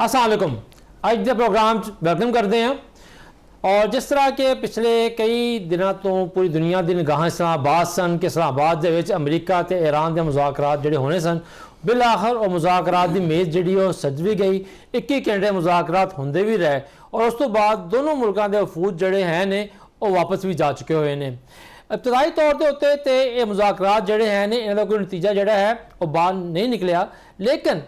अस्सलाम वालेकुम। अज के प्रोग्राम वेलकम करते हैं और जिस तरह के पिछले कई दिनों तो पूरी दुनिया की निगाह इस्लामाबाद सन कि इस्लामाबाद के अमरीका तो ईरान के मुज़ाकरात जोड़े होने सन बिल आखिर और मुज़ाकरात की मेज़ जी सज भी गई 21 घंटे मुज़ाकरात होंदे भी रहे और उस तो बाद दोनों मुल्कों के वफूद जोड़े हैं ने वो वापस भी जा चुके हुए हैं। इब्तदाई तौर के उत्ते तो ये मुज़ाकरात जोड़े हैं ने इन्होंने कोई नतीजा जोड़ा है वो बाहर नहीं निकलिया, लेकिन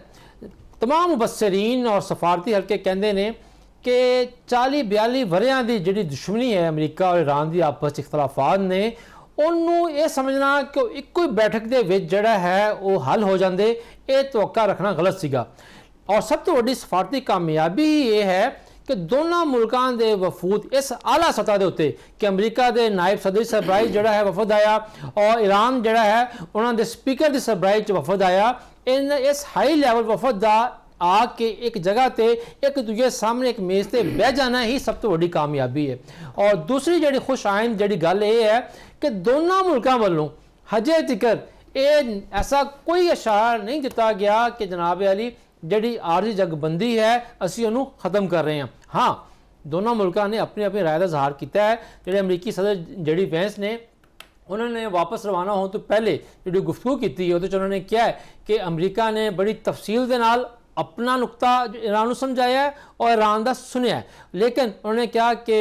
तमाम मुबसरीन और सफारती हल्के कहते हैं कि 40-42 वरियां की जी दुश्मनी है अमरीका और ईरान की आपस इख्तलाफात ने उन्होंने ये समझना कि एक ही बैठक के विच जिहड़ा है वो हल हो जाते, ये तवक्का रखना गलत सीगा। और सब तो वड्डी सफारती कामयाबी ये है कि दोनों मुल्कों के वफूद इस आला सतह के उत्ते कि अमरीका के नायब सदर सरबराही जोड़ा है वफद आया और ईरान जोड़ा है उन्होंने स्पीकर की सरबराही वफद आया, इन इस हाई लैवल वफद का आके एक जगह ते एक दूजे सामने एक मेज़ ते बह जाना ही सब तो बड़ी कामयाबी है। और दूसरी जी खुश आइंद जी गल ये है कि दोनों मुल्कों वालों हजे तिकर ये ऐसा कोई इशारा नहीं दिता गया कि जनाब अली जी आरजी जगबंदी है असी उन्होंने ख़त्म कर रहे हैं। हाँ, दोनों मुल्कों ने अपनी अपनी राय का इजहार किया है। जो अमरीकी सदर जी वैंस ने उन्होंने वापस रवाना होने तो पहले जी गुफ्तगू की उन्होंने क्या है कि अमरीका ने बड़ी तफसील के नाल अपना नुकता ईरान को समझाया है और ईरान का सुनिया है, लेकिन उन्होंने कहा कि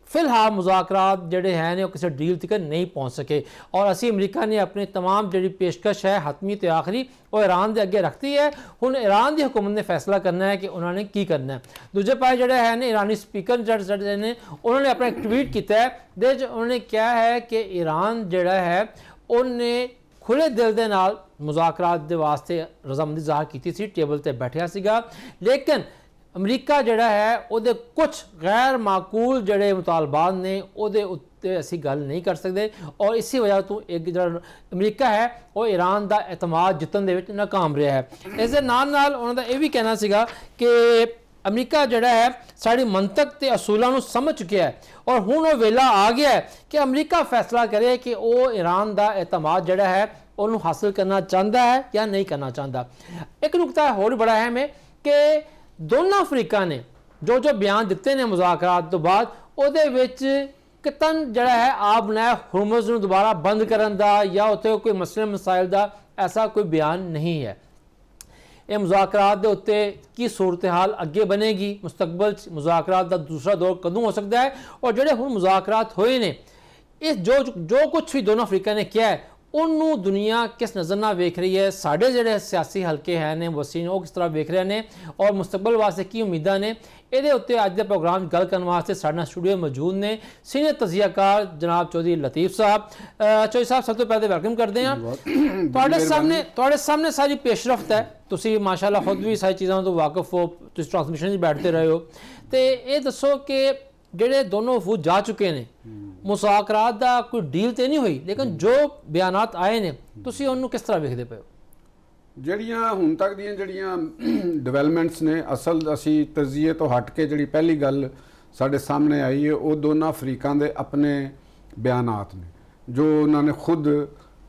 फिलहाल मुज़ाकरात जोड़े हैं वो किसी डील तक नहीं पहुँच सके और असी अमरीका ने अपनी तमाम जी पेशकश है हतमी तो आखिरी और ईरान के अगे रखती है। हुण ईरान की हुकूमत ने फैसला करना है कि उन्होंने की करना है। दूजे पास जोड़े है ने ईरानी स्पीकर जड़े ने उन्होंने अपना एक ट्वीट किया है जिस उन्होंने क्या है कि ईरान जोड़ा है उन्हें खुले दिल के नाल मुज़ाकरात के वास्ते रजामंदी ज़ाहिर की सी, टेबल पर बैठा सीगा, लेकिन अमरीका जोड़ा है वो कुछ गैर माकूल जोड़े मुतालबात ने वो उत्ते असी गल नहीं कर सकते और इसी वजह तो एक जो अमरीका है वो ईरान का एतमाद जितन के नाकाम रहा है। इस नाल उन्होंने ये भी कहना सीगा कि अमरीका जोड़ा है साड़ी मंतक ते असूलों को समझ चुका है और हुण वो वेला आ गया है कि अमरीका फैसला करे कि वो ईरान का एतमाद जोड़ा है उन्होंने हासिल करना चाहता है या नहीं करना चाहता। एक नुकता होर बड़ा अहम है कि दोनों अफ्रीका ने जो जो बयान दिते ने मुज़ाकरात तो बाद उहदे विच कितन जड़ा है आप बनाया हुरमुज़ नूं दोबारा बंद करन दा या उत्ते कोई मसले मसाइल दा ऐसा कोई बयान नहीं है। ये मुज़ाकरात के उत्ते की सूरत हाल अगे बनेगी, मुस्तकबल मुज़ाकरात का दूसरा दौर कदों हो सकता है और जोड़े हुण मुज़ाकरात होए ने इस जो कुछ भी दोनों अफ्रीका ने किया है उन्होंने दुनिया किस नज़र ना वेख रही है, साढ़े जोड़े सियासी हल्के हैं ने वसीन वो किस तरह वेख रहे हैं और मुस्तकबल वास्ते की उम्मीदा ने ये उत्ते अज के प्रोग्राम गल करने वास्ते साढ़े स्टूडियो मौजूद ने सीनियर तजियाकार जनाब चौधरी लतीफ़ साहब। चौधरी साहब सब तो पहले वेलकम करते हैं। तुहाडे सामने सारी पेशरफ्त है, तुसी माशाअल्लाह खुद भी सारी चीज़ों तो वाकफ हो, तुसी ट्रांसमिशन बैठते रहे हो, तो ये दसो कि ਜਿਹੜੇ दोनों वफूद जा चुके हैं मुज़ाकरात का कोई डील तो नहीं हुई, लेकिन जो बयानात आए ने तुसी उन्होंने किस तरह वेखदे पे हो? ਜਿਹੜੀਆਂ ਹੁਣ ਤੱਕ ਦੀਆਂ ਜਿਹੜੀਆਂ ਡਿਵੈਲਪਮੈਂਟਸ ਨੇ ਅਸਲ ਅਸੀਂ ਤਜਜ਼ੀਏ ਤੋਂ ਹਟ ਕੇ ਜਿਹੜੀ ਪਹਿਲੀ ਗੱਲ ਸਾਡੇ ਸਾਹਮਣੇ ਆਈ ਹੈ ਉਹ ਦੋਨਾਂ ਅਫਰੀਕਾ ਦੇ ਆਪਣੇ ਬਿਆਨਾਤ ਨੇ ਜੋ ਉਹਨਾਂ ਨੇ ਖੁਦ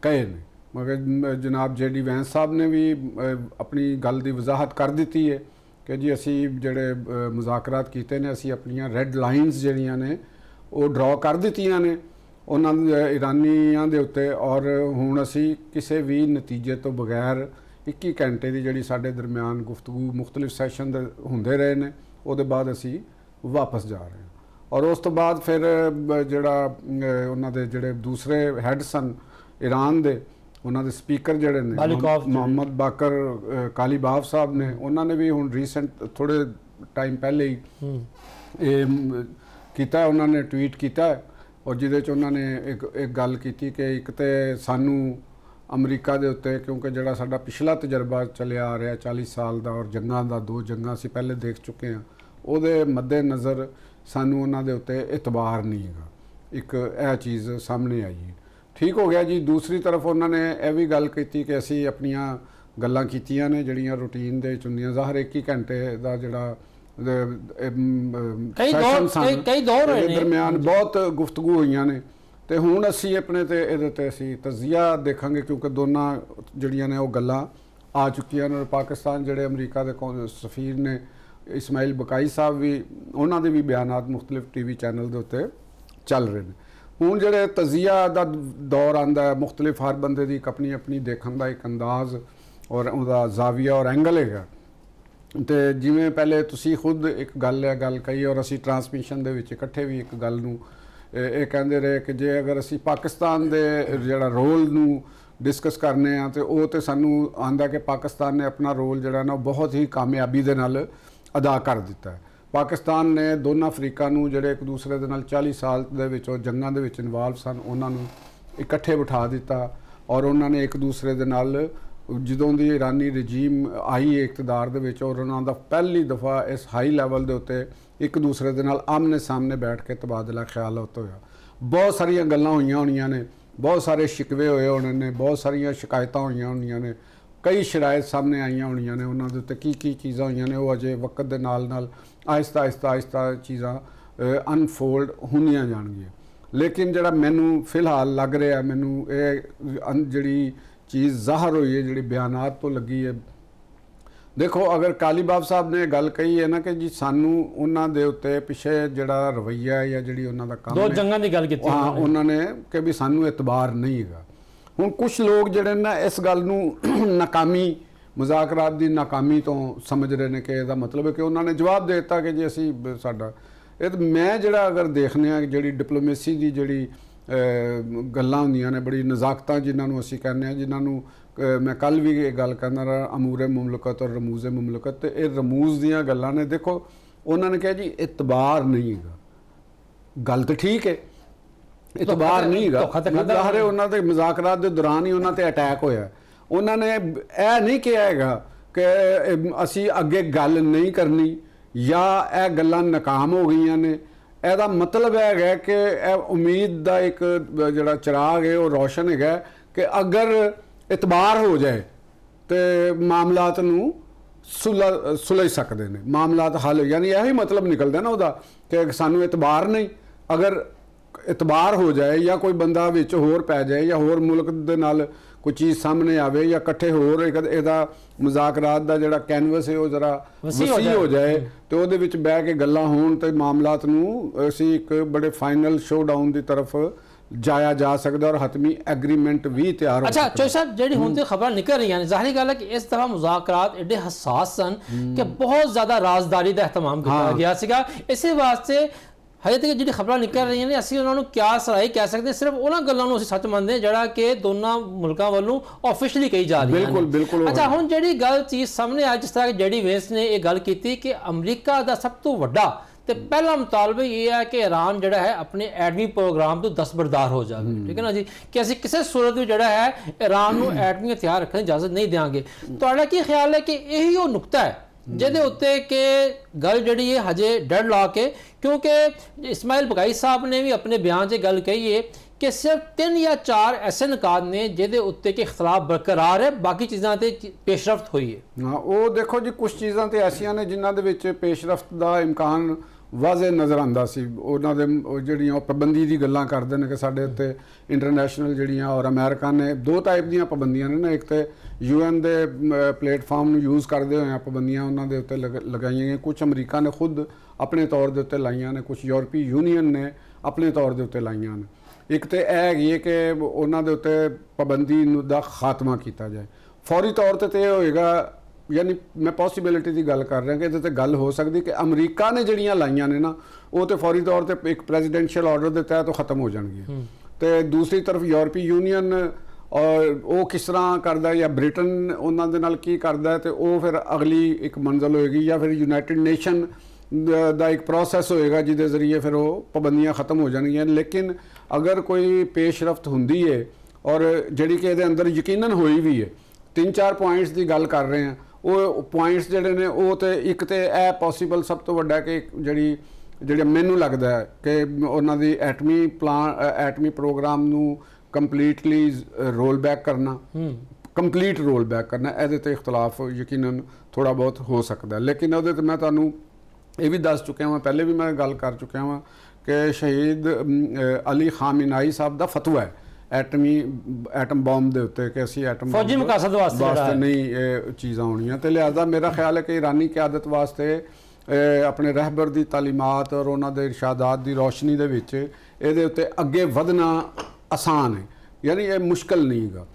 ਕਹੇ ਨੇ। ਮਗਰ ਜਨਾਬ JD ਵੈਂਸ ਸਾਹਿਬ ਨੇ ਵੀ ਆਪਣੀ ਗੱਲ ਦੀ ਵਜ਼ਾਹਤ ਕਰ ਦਿੱਤੀ ਹੈ कि जी असी जोड़े मुज़ाकरात किए ने असी अपनियां रेड लाइन्स जड़ियां ने वो ड्रॉ कर दित्तियां ने उन्होंने ईरानियां दे उत्ते और हुण असी किसी भी नतीजे तो बगैर 21 घंटे की जिहड़ी साडे दरम्यान गुफ्तगू मुख्तलिफ सैशन होंदे रहे ने उहदे बाद असी वापस जा रहे हैं और उस तो बाद फिर जिहड़ा उन्हां दे जिहड़े दूसरे हैड सन ईरान दे उन्होंने स्पीकर जोड़े ने मोहम्मद बाकर कालीबाफ साहब ने उन्होंने भी हुण रीसेंट थोड़े टाइम पहले ही किया, उन्होंने ट्वीट किया और जिहदे च उन्होंने एक गल की कि एक तो सानू अमरीका के उत्ते क्योंकि जिहड़ा साडा पिछला तजर्बा चलिया आ रहा 40 साल का और जंगां दा 2 जंगां असीं पहले देख चुके हैं उहदे मद्देनज़र सानू उन्हां दे उत्ते इतबार नहीं है, एक यह चीज़ सामने आई है। ठीक हो गया जी। दूसरी तरफ उन्होंने यह भी गल की कि असी अपनियां गल्लां कीतियां ने जिहड़ियां रूटीन दे हुंदियां ज़ाहिर 21 घंटे का जिहड़ा दरम्यान बहुत गुफ्तगू हुई ने तो हुण असी अपने ते इहदे ते असी तजिया देखांगे क्योंकि दोनों जिहड़ियां ने वो गल्लां आ चुकियां ने। पाकिस्तान जिहड़े अमरीका के सफीर ने ਇਸਮਾਈਲ ਬਕਾਈ ਸਾਹਿਬ ਵੀ, ਉਹਨਾਂ ਦੇ ਵੀ ਬਿਆਨਾਤ ਮੁxtਲਿਫ ਟੀਵੀ ਚੈਨਲ ਦੇ ਉੱਤੇ ਚੱਲ ਰਹੇ ਨੇ। ਹੁਣ ਜਿਹੜੇ ਤਜ਼ੀਆ ਦਾ ਦੌਰ ਆਉਂਦਾ ਹੈ, ਮੁxtਲਿਫ ਹਰ ਬੰਦੇ ਦੀ ਆਪਣੀ ਆਪਣੀ ਦੇਖਣ ਦਾ ਇੱਕ ਅੰਦਾਜ਼ ਔਰ ਉਹਦਾ ਜ਼ਾਵੀਆ ਔਰ ਐਂਗਲ ਹੈਗਾ। ਤੇ ਜਿਵੇਂ ਪਹਿਲੇ ਤੁਸੀਂ ਖੁਦ ਇੱਕ ਗੱਲ ਕਹੀ ਔਰ ਅਸੀਂ ਟਰਾਂਸਮਿਸ਼ਨ ਦੇ ਵਿੱਚ ਇਕੱਠੇ ਵੀ ਇੱਕ ਗੱਲ ਨੂੰ ਇਹ ਕਹਿੰਦੇ ਰਹੇ ਕਿ ਜੇ ਅਗਰ ਅਸੀਂ ਪਾਕਿਸਤਾਨ ਦੇ ਜਿਹੜਾ ਰੋਲ ਨੂੰ ਡਿਸਕਸ ਕਰਨੇ ਆ ਤੇ ਉਹ ਤੇ ਸਾਨੂੰ ਆਂਦਾ ਕਿ ਪਾਕਿਸਤਾਨ ਨੇ ਆਪਣਾ ਰੋਲ ਜਿਹੜਾ ਨਾ ਬਹੁਤ ਹੀ ਕਾਮਯਾਬੀ ਦੇ ਨਾਲ ਅਦਾ ਕਰ ਦਿੱਤਾ ਹੈ। ਪਾਕਿਸਤਾਨ ਨੇ ਦੋਨਾਂ ਅਫਰੀਕਾ ਨੂੰ ਜਿਹੜੇ ਇੱਕ ਦੂਸਰੇ ਦੇ ਨਾਲ 40 ਸਾਲ ਦੇ ਵਿੱਚ ਉਹ ਜੰਗਾਂ ਦੇ ਵਿੱਚ ਇਨਵੋਲਵ ਸਨ, ਉਹਨਾਂ ਨੂੰ ਇਕੱਠੇ ਬਿਠਾ ਦਿੱਤਾ ਔਰ ਉਹਨਾਂ ਨੇ ਇੱਕ ਦੂਸਰੇ ਦੇ ਨਾਲ ਜਦੋਂ ਦੀ ਇਰਾਨੀ ਰਜੀਮ ਆਈ ਇਕਤਦਾਰ ਦੇ ਵਿੱਚ ਔਰ ਉਹਨਾਂ ਦਾ ਪਹਿਲੀ ਦਫਾ ਇਸ ਹਾਈ ਲੈਵਲ ਦੇ ਉੱਤੇ ਇੱਕ ਦੂਸਰੇ ਦੇ ਨਾਲ ਆਮਨੇ ਸਾਹਮਣੇ ਬੈਠ ਕੇ ਤਬਾਦਲਾ ਖਿਆਲਾਤ ਹੋਇਆ। ਬਹੁਤ ਸਾਰੀਆਂ ਗੱਲਾਂ ਹੋਈਆਂ ਹੋਣੀਆਂ ਨੇ, ਬਹੁਤ ਸਾਰੇ ਸ਼ਿਕਵੇ ਹੋਏ ਹੋਣੇ ਨੇ, ਬਹੁਤ ਸਾਰੀਆਂ ਸ਼ਿਕਾਇਤਾਂ ਹੋਈਆਂ ਹੋਣੀਆਂ ਨੇ, ਕਈ ਸ਼ਰਾਇਤ ਸਾਹਮਣੇ ਆਈਆਂ ਹੋਣੀਆਂ ਨੇ, ਉਹਨਾਂ ਦੇ ਉੱਤੇ ਕੀ ਚੀਜ਼ਾਂ ਹੋਈਆਂ ਨੇ ਉਹ ਅਜੇ ਵਕਤ ਦੇ ਨਾਲ ਆਹਿਸਤਾ ਚੀਜ਼ਾਂ ਅਨਫੋਲਡ ਹੁੰਦੀਆਂ ਜਾਣਗੀਆਂ। ਲੇਕਿਨ ਜਿਹੜਾ ਮੈਨੂੰ ਫਿਲਹਾਲ ਲੱਗ ਰਿਹਾ, ਮੈਨੂੰ ਇਹ ਜਿਹੜੀ ਚੀਜ਼ ਜ਼ਾਹਰ ਹੋਈ ਹੈ ਜਿਹੜੀ ਬਿਆਨਾਤ ਤੋਂ ਲੱਗੀ ਹੈ, ਦੇਖੋ ਅਗਰ ਕਾਲੀਬਾਬ ਸਾਹਿਬ ਨੇ ਗੱਲ ਕਹੀ ਹੈ ਨਾ ਕਿ ਜੀ ਸਾਨੂੰ ਉਹਨਾਂ ਦੇ ਉੱਤੇ ਪਿੱਛੇ ਜਿਹੜਾ ਰਵੱਈਆ ਹੈ ਜਾਂ ਜਿਹੜੀ ਉਹਨਾਂ ਦਾ ਕੰਮ ਦੋ ਜੰਗਾਂ ਦੀ ਗੱਲ ਕੀਤੀ ਹਾਂ ਉਹਨਾਂ ਨੇ ਕਿ ਵੀ ਸਾਨੂੰ ਇਤਬਾਰ ਨਹੀਂ ਹੈਗਾ। ਹੁਣ ਕੁਝ ਲੋਕ ਜਿਹੜੇ ਨਾ ਇਸ ਗੱਲ ਨੂੰ ਨਾਕਾਮੀ, ਮੁਜ਼ਾਕਰਾਤ ਦੀ ਨਾਕਾਮੀ ਤੋਂ ਸਮਝ ਰਹੇ ਨੇ ਕਿ ਇਹਦਾ ਮਤਲਬ ਹੈ ਕਿ ਉਹਨਾਂ ਨੇ ਜਵਾਬ ਦੇ ਦਿੱਤਾ ਕਿ ਜੀ ਅਸੀਂ ਸਾਡਾ ਇਹ। ਮੈਂ ਜਿਹੜਾ ਅਗਰ ਦੇਖਦੇ ਹਾਂ ਜਿਹੜੀ ਡਿਪਲੋਮੇਸੀ ਦੀ ਜਿਹੜੀ ਗੱਲਾਂ ਹੁੰਦੀਆਂ ਨੇ, ਬੜੀ ਨਜ਼ਾਕਤਾਂ ਜਿਨ੍ਹਾਂ ਨੂੰ ਅਸੀਂ ਕਹਿੰਦੇ ਹਾਂ, ਜਿਨ੍ਹਾਂ ਨੂੰ ਮੈਂ ਕੱਲ ਵੀ ਇਹ ਗੱਲ ਕਰਨਾ ਰਿਹਾ, ਅਮੂਰੇ ਮੁਮਲਕਤ ਔਰ ਰਮੂਜ਼ੇ ਮੁਮਲਕਤ, ਤੇ ਇਹ ਰਮੂਜ਼ ਦੀਆਂ ਗੱਲਾਂ ਨੇ। ਦੇਖੋ ਉਹਨਾਂ ਨੇ ਕਿਹਾ ਜੀ ਇਤਬਾਰ ਨਹੀਂ ਹੈਗਾ, ਗੱਲ ਤਾਂ ਠੀਕ ਹੈ, ਇਤਬਾਰ ਨਹੀਂ ਹੈਗਾ, ਜ਼ਾਹਰ ਹੈ ਉਹਨਾਂ ਦੇ ਮੁਜ਼ਾਕਰਾਤ ਦੇ ਦੌਰਾਨ ਹੀ ਉਹਨਾਂ ਤੇ ਅਟੈਕ ਹੋਇਆ। ਉਹਨਾਂ ਨੇ ਇਹ ਨਹੀਂ ਕਿਹਾ ਹੈਗਾ ਕਿ ਅਸੀਂ ਅੱਗੇ ਗੱਲ ਨਹੀਂ ਕਰਨੀ ਜਾਂ ਇਹ ਗੱਲਾਂ ਨਾਕਾਮ ਹੋ ਗਈਆਂ ਨੇ। ਇਹਦਾ ਮਤਲਬ ਹੈਗਾ ਕਿ ਇਹ ਉਮੀਦ ਦਾ ਇੱਕ ਜਿਹੜਾ ਚਿਰਾਗ ਹੈ ਉਹ ਰੋਸ਼ਨ ਹੈਗਾ ਕਿ ਅਗਰ ਇਤਬਾਰ ਹੋ ਜਾਏ ਤੇ ਮਾਮਲਾਤ ਨੂੰ ਸੁਲਝ ਸਕਦੇ ਨੇ, ਮਾਮਲਾਤ ਹੱਲ, ਯਾਨੀ ਇਹੀ ਮਤਲਬ ਨਿਕਲਦਾ ਨਾ ਉਹਦਾ ਕਿ ਸਾਨੂੰ ਇਤਬਾਰ ਨਹੀਂ। ਅਗਰ ਇਤਬਾਰ ਹੋ ਜਾਏ ਜਾਂ ਕੋਈ ਬੰਦਾ ਵਿੱਚ ਹੋਰ ਪੈ ਜਾਏ ਜਾਂ ਹੋਰ ਮੁਲਕ ਦੇ ਨਾਲ ਕੋਈ ਚੀਜ਼ ਸਾਹਮਣੇ ਆਵੇ ਜਾਂ ਇਕੱਠੇ ਹੋਰ ਇਹਦਾ ਮੁਜ਼ਾਕਰਾਤ ਦਾ ਜਿਹੜਾ ਕੈਨਵਸ ਹੈ ਉਹ ਜ਼ਰਾ ਵਸੀ ਹੋ ਜਾਏ ਤੇ ਉਹਦੇ ਵਿੱਚ ਬਹਿ ਕੇ ਗੱਲਾਂ ਹੋਣ ਤੇ ਮਾਮਲਾਤ ਨੂੰ ਅਸੀਂ ਇੱਕ ਬੜੇ ਫਾਈਨਲ ਸ਼ੋਡਾਊਨ ਦੀ ਤਰਫ ਜਾਇਆ ਜਾ ਸਕਦਾ ਔਰ ਹਤਮੀ ਐਗਰੀਮੈਂਟ ਵੀ ਤਿਆਰ ਹੋ ਅੱਛਾ ਚੋਈ ਸਾਹਿਬ, ਜਿਹੜੀ ਹੁਣ ਤੇ ਖਬਰਾਂ ਨਿਕਲ ਰਹੀਆਂ ਨੇ, ਜ਼ਾਹਰੀ ਗੱਲ ਹੈ ਕਿ ਇਸ ਤਰ੍ਹਾਂ ਮੁਜ਼ਾਕਰਾਤ ਐਡੇ ਹਸਾਸ ਸਨ ਕਿ ਬਹੁਤ ਜ਼ਿਆਦਾ ਰਾਜ਼ਦਾਰੀ ਦਾ ਅਹਿਤਮਾਮ ਕੀਤਾ ਗਿਆ ਸੀਗਾ। ਇਸੇ ਵਾਸਤੇ ਹਜੇ ਤੱਕ ਜਿਹੜੀ ਖਬਰਾਂ ਨਿਕਲ ਰਹੀਆਂ ਨੇ ਅਸੀਂ ਉਹਨਾਂ ਨੂੰ ਕਿਆ ਸਰਾਈ ਕਹਿ ਸਕਦੇ, ਸਿਰਫ ਉਹਨਾਂ ਗੱਲਾਂ ਨੂੰ ਅਸੀਂ ਸੱਚ ਮੰਨਦੇ ਹਾਂ ਜਿਹੜਾ ਕਿ ਦੋਨਾਂ ਮੁਲਕਾਂ ਵੱਲੋਂ ਆਫੀਸ਼ੀਅਲੀ ਕਹੀ ਜਾ ਰਹੀ ਹੈ। ਬਿਲਕੁਲ। ਅੱਛਾ, ਹੁਣ ਜਿਹੜੀ ਗੱਲ ਚੀਜ਼ ਸਾਹਮਣੇ ਆ, ਜਿਸ ਤਰ੍ਹਾਂ ਕਿ ਜੈਡੀ ਵੇਂਸ ਨੇ ਇਹ ਗੱਲ ਕੀਤੀ ਕਿ ਅਮਰੀਕਾ ਦਾ ਸਭ ਤੋਂ ਵੱਡਾ ਤੇ ਪਹਿਲਾ ਮੁਤਾਲਬਾ ਇਹ ਹੈ ਕਿ ਈਰਾਨ ਜਿਹੜਾ ਹੈ ਆਪਣੇ ਐਟਮੀ ਪ੍ਰੋਗਰਾਮ ਤੋਂ ਦਸਤਬਰਦਾਰ ਹੋ ਜਾਵੇ। ਠੀਕ ਹੈ ਨਾ ਜੀ, ਕਿ ਅਸੀਂ ਕਿਸੇ ਸੂਰਤ ਵਿੱਚ ਜਿਹੜਾ ਹੈ ਈਰਾਨ ਨੂੰ ਐਟਮੀ ਹਥਿਆਰ ਰੱਖਣ ਦੀ ਇਜਾਜ਼ਤ ਨਹੀਂ ਦੇਵਾਂਗੇ। ਤੁਹਾਡਾ ਕੀ ਖਿਆਲ ਹੈ ਕਿ ਇਹੀ ਉਹ ਨੁਕਤਾ ਹੈ ਜਿਹਦੇ ਉੱਤੇ ਕਿ ਗੱਲ ਜਿਹੜੀ ਹੈ ਹਜੇ ਡੈਡ ਲੌਕ ਹੈ? ਕਿਉਂਕਿ ਇਸਮਾਈਲ ਬਕਾਈ ਸਾਹਿਬ ਨੇ ਵੀ ਆਪਣੇ ਬਿਆਨ 'ਚ ਗੱਲ ਕਹੀ ਹੈ ਕਿ ਸਿਰਫ 3 ਜਾਂ 4 ਐਸੇ ਨੁਕਾਤ ਨੇ ਜਿਹਦੇ ਉੱਤੇ ਕਿ ਇਖਤਲਾਫ ਬਰਕਰਾਰ ਹੈ, ਬਾਕੀ ਚੀਜ਼ਾਂ ਤੇ ਪੇਸ਼ਰਫਤ ਹੋਈ ਹੈ। ਹਾਂ, ਉਹ ਦੇਖੋ ਜੀ ਕੁਝ ਚੀਜ਼ਾਂ ਤੇ ਐਸੀਆਂ ਨੇ ਜਿਨ੍ਹਾਂ ਦੇ ਵਿੱਚ ਪੇਸ਼ਰਫਤ ਦਾ ਇਮਕਾਨ ਵਾਜ਼ੇ ਨਜ਼ਰ ਆਉਂਦਾ ਸੀ। ਉਹਨਾਂ ਦੇ ਜਿਹੜੀਆਂ ਉਹ ਪਾਬੰਦੀ ਦੀ ਗੱਲਾਂ ਕਰਦੇ ਨੇ ਕਿ ਸਾਡੇ ਉੱਤੇ ਇੰਟਰਨੈਸ਼ਨਲ ਜਿਹੜੀਆਂ ਔਰ ਅਮਰੀਕਾ ਨੇ 2 ਟਾਈਪ ਦੀਆਂ ਪਾਬੰਦੀਆਂ ਨੇ ਨਾ, ਇੱਕ ਤੇ UN ਦੇ ਪਲੇਟਫਾਰਮ ਨੂੰ ਯੂਜ਼ ਕਰਦੇ ਹੋਏ ਪਾਬੰਦੀਆਂ ਉਹਨਾਂ ਦੇ ਉੱਤੇ ਲਗਾਈਆਂ ਗਈਆਂ, ਕੁਝ ਅਮਰੀਕਾ ਨੇ ਖੁਦ ਆਪਣੇ ਤੌਰ ਦੇ ਉੱਤੇ ਲਾਈਆਂ ਨੇ, ਕੁਝ ਯੂਰਪੀ ਯੂਨੀਅਨ ਨੇ ਆਪਣੇ ਤੌਰ ਦੇ ਉੱਤੇ ਲਾਈਆਂ ਨੇ। ਇੱਕ ਤੇ ਇਹ ਹੈਗੀ ਹੈ ਕਿ ਉਹਨਾਂ ਦੇ ਉੱਤੇ ਪਾਬੰਦੀ ਦਾ ਖਾਤਮਾ ਕੀਤਾ ਜਾਏ ਫੌਰੀ ਤੌਰ ਤੇ ਇਹ ਹੋਏਗਾ, ਯਾਨੀ ਮੈਂ ਪੋਸੀਬਿਲਿਟੀ ਦੀ ਗੱਲ ਕਰ ਰਿਹਾ ਕਿ ਇਹਦੇ ਤੇ ਗੱਲ ਹੋ ਸਕਦੀ ਕਿ ਅਮਰੀਕਾ ਨੇ ਜਿਹੜੀਆਂ ਲਾਈਆਂ ਨੇ ਨਾ ਉਹ ਤੇ ਫੌਰੀ ਤੌਰ ਤੇ ਇੱਕ ਪ੍ਰੈਜ਼ੀਡੈਂਸ਼ੀਅਲ ਆਰਡਰ ਦੇ ਤਹਿਤ ਖਤਮ ਹੋ ਜਾਣਗੀਆਂ। ਤੇ ਦੂਸਰੀ ਤਰਫ ਯੂਰਪੀ ਯੂਨੀਅਨ ਔਰ ਉਹ ਕਿਸ ਤਰ੍ਹਾਂ ਕਰਦਾ ਜਾਂ ਬ੍ਰਿਟਨ ਉਹਨਾਂ ਦੇ ਨਾਲ ਕੀ ਕਰਦਾ ਤੇ ਉਹ ਫਿਰ ਅਗਲੀ ਇੱਕ ਮੰਜ਼ਲ ਹੋਏਗੀ, ਜਾਂ ਫਿਰ ਯੂਨਾਈਟਿਡ ਨੇਸ਼ਨ ਦਾ ਇੱਕ ਪ੍ਰੋਸੈਸ ਹੋਏਗਾ ਜਿਹਦੇ ਜ਼ਰੀਏ ਫਿਰ ਉਹ ਪਾਬੰਦੀਆਂ ਖਤਮ ਹੋ ਜਾਣਗੀਆਂ। ਲੇਕਿਨ ਅਗਰ ਕੋਈ ਪੇਸ਼ਰਫਤ ਹੁੰਦੀ ਹੈ ਔਰ ਜਿਹੜੀ ਕਿ ਇਹਦੇ ਅੰਦਰ ਯਕੀਨਨ ਹੋਈ ਵੀ ਹੈ, 3-4 ਪੁਆਇੰਟਸ ਦੀ ਗੱਲ ਕਰ ਰਹੇ ਹਾਂ, ਉਹ ਪੁਆਇੰਟਸ ਜਿਹੜੇ ਨੇ ਉਹ ਤੇ ਇੱਕ ਤੇ ਇਹ ਪੋਸੀਬਲ ਸਭ ਤੋਂ ਵੱਡਾ ਕਿ ਜਿਹੜੇ ਮੈਨੂੰ ਲੱਗਦਾ ਹੈ ਕਿ ਉਹਨਾਂ ਦੀ ਐਟਮੀ ਪ੍ਰੋਗਰਾਮ ਨੂੰ ਕੰਪਲੀਟਲੀ ਰੋਲ ਬੈਕ ਕਰਨਾ, ਕੰਪਲੀਟ ਰੋਲ ਬੈਕ ਕਰਨਾ, ਇਹਦੇ ਤੇ ਇਖਤਲਾਫ ਯਕੀਨਨ ਥੋੜਾ ਬਹੁਤ ਹੋ ਸਕਦਾ। ਲੇਕਿਨ ਉਹਦੇ ਤੇ ਮੈਂ ਤੁਹਾਨੂੰ ਇਹ ਵੀ ਦੱਸ ਚੁੱਕਿਆ ਹਾਂ, ਪਹਿਲੇ ਵੀ ਮੈਂ ਗੱਲ ਕਰ ਚੁੱਕਿਆ ਹਾਂ ਕਿ ਸ਼ਹੀਦ ਅਲੀ ਖਾਮੇਨੀ ਸਾਹਿਬ ਦਾ ਫਤਵਾ ਹੈ ਐਟਮ ਬੰਬ ਦੇ ਉੱਤੇ ਕਿ ਅਸੀਂ ਐਟਮ ਫੌਜੀ ਮਕਾਸਦ ਵਾਸਤੇ ਨਹੀਂ ਇਹ ਚੀਜ਼ਾਂ ਹੋਣੀਆਂ, ਤੇ ਲਿਹਾਜ਼ਾ ਮੇਰਾ ਖਿਆਲ ਹੈ ਕਿ ਇਰਾਨੀ ਕਿਆਦਤ ਵਾਸਤੇ ਆਪਣੇ ਰਹਿਬਰ ਦੀ ਤਾਲੀਮਾਤ ਔਰ ਉਹਨਾਂ ਦੇ ਇਰਸ਼ਾਦਾਤ ਦੀ ਰੌਸ਼ਨੀ ਦੇ ਵਿੱਚ ਇਹਦੇ ਉੱਤੇ ਅੱਗੇ ਵਧਣਾ ਆਸਾਨ ਹੈ, ਯਾਨੀ ਇਹ ਮੁਸ਼ਕਲ ਨਹੀਂ ਹੈਗਾ,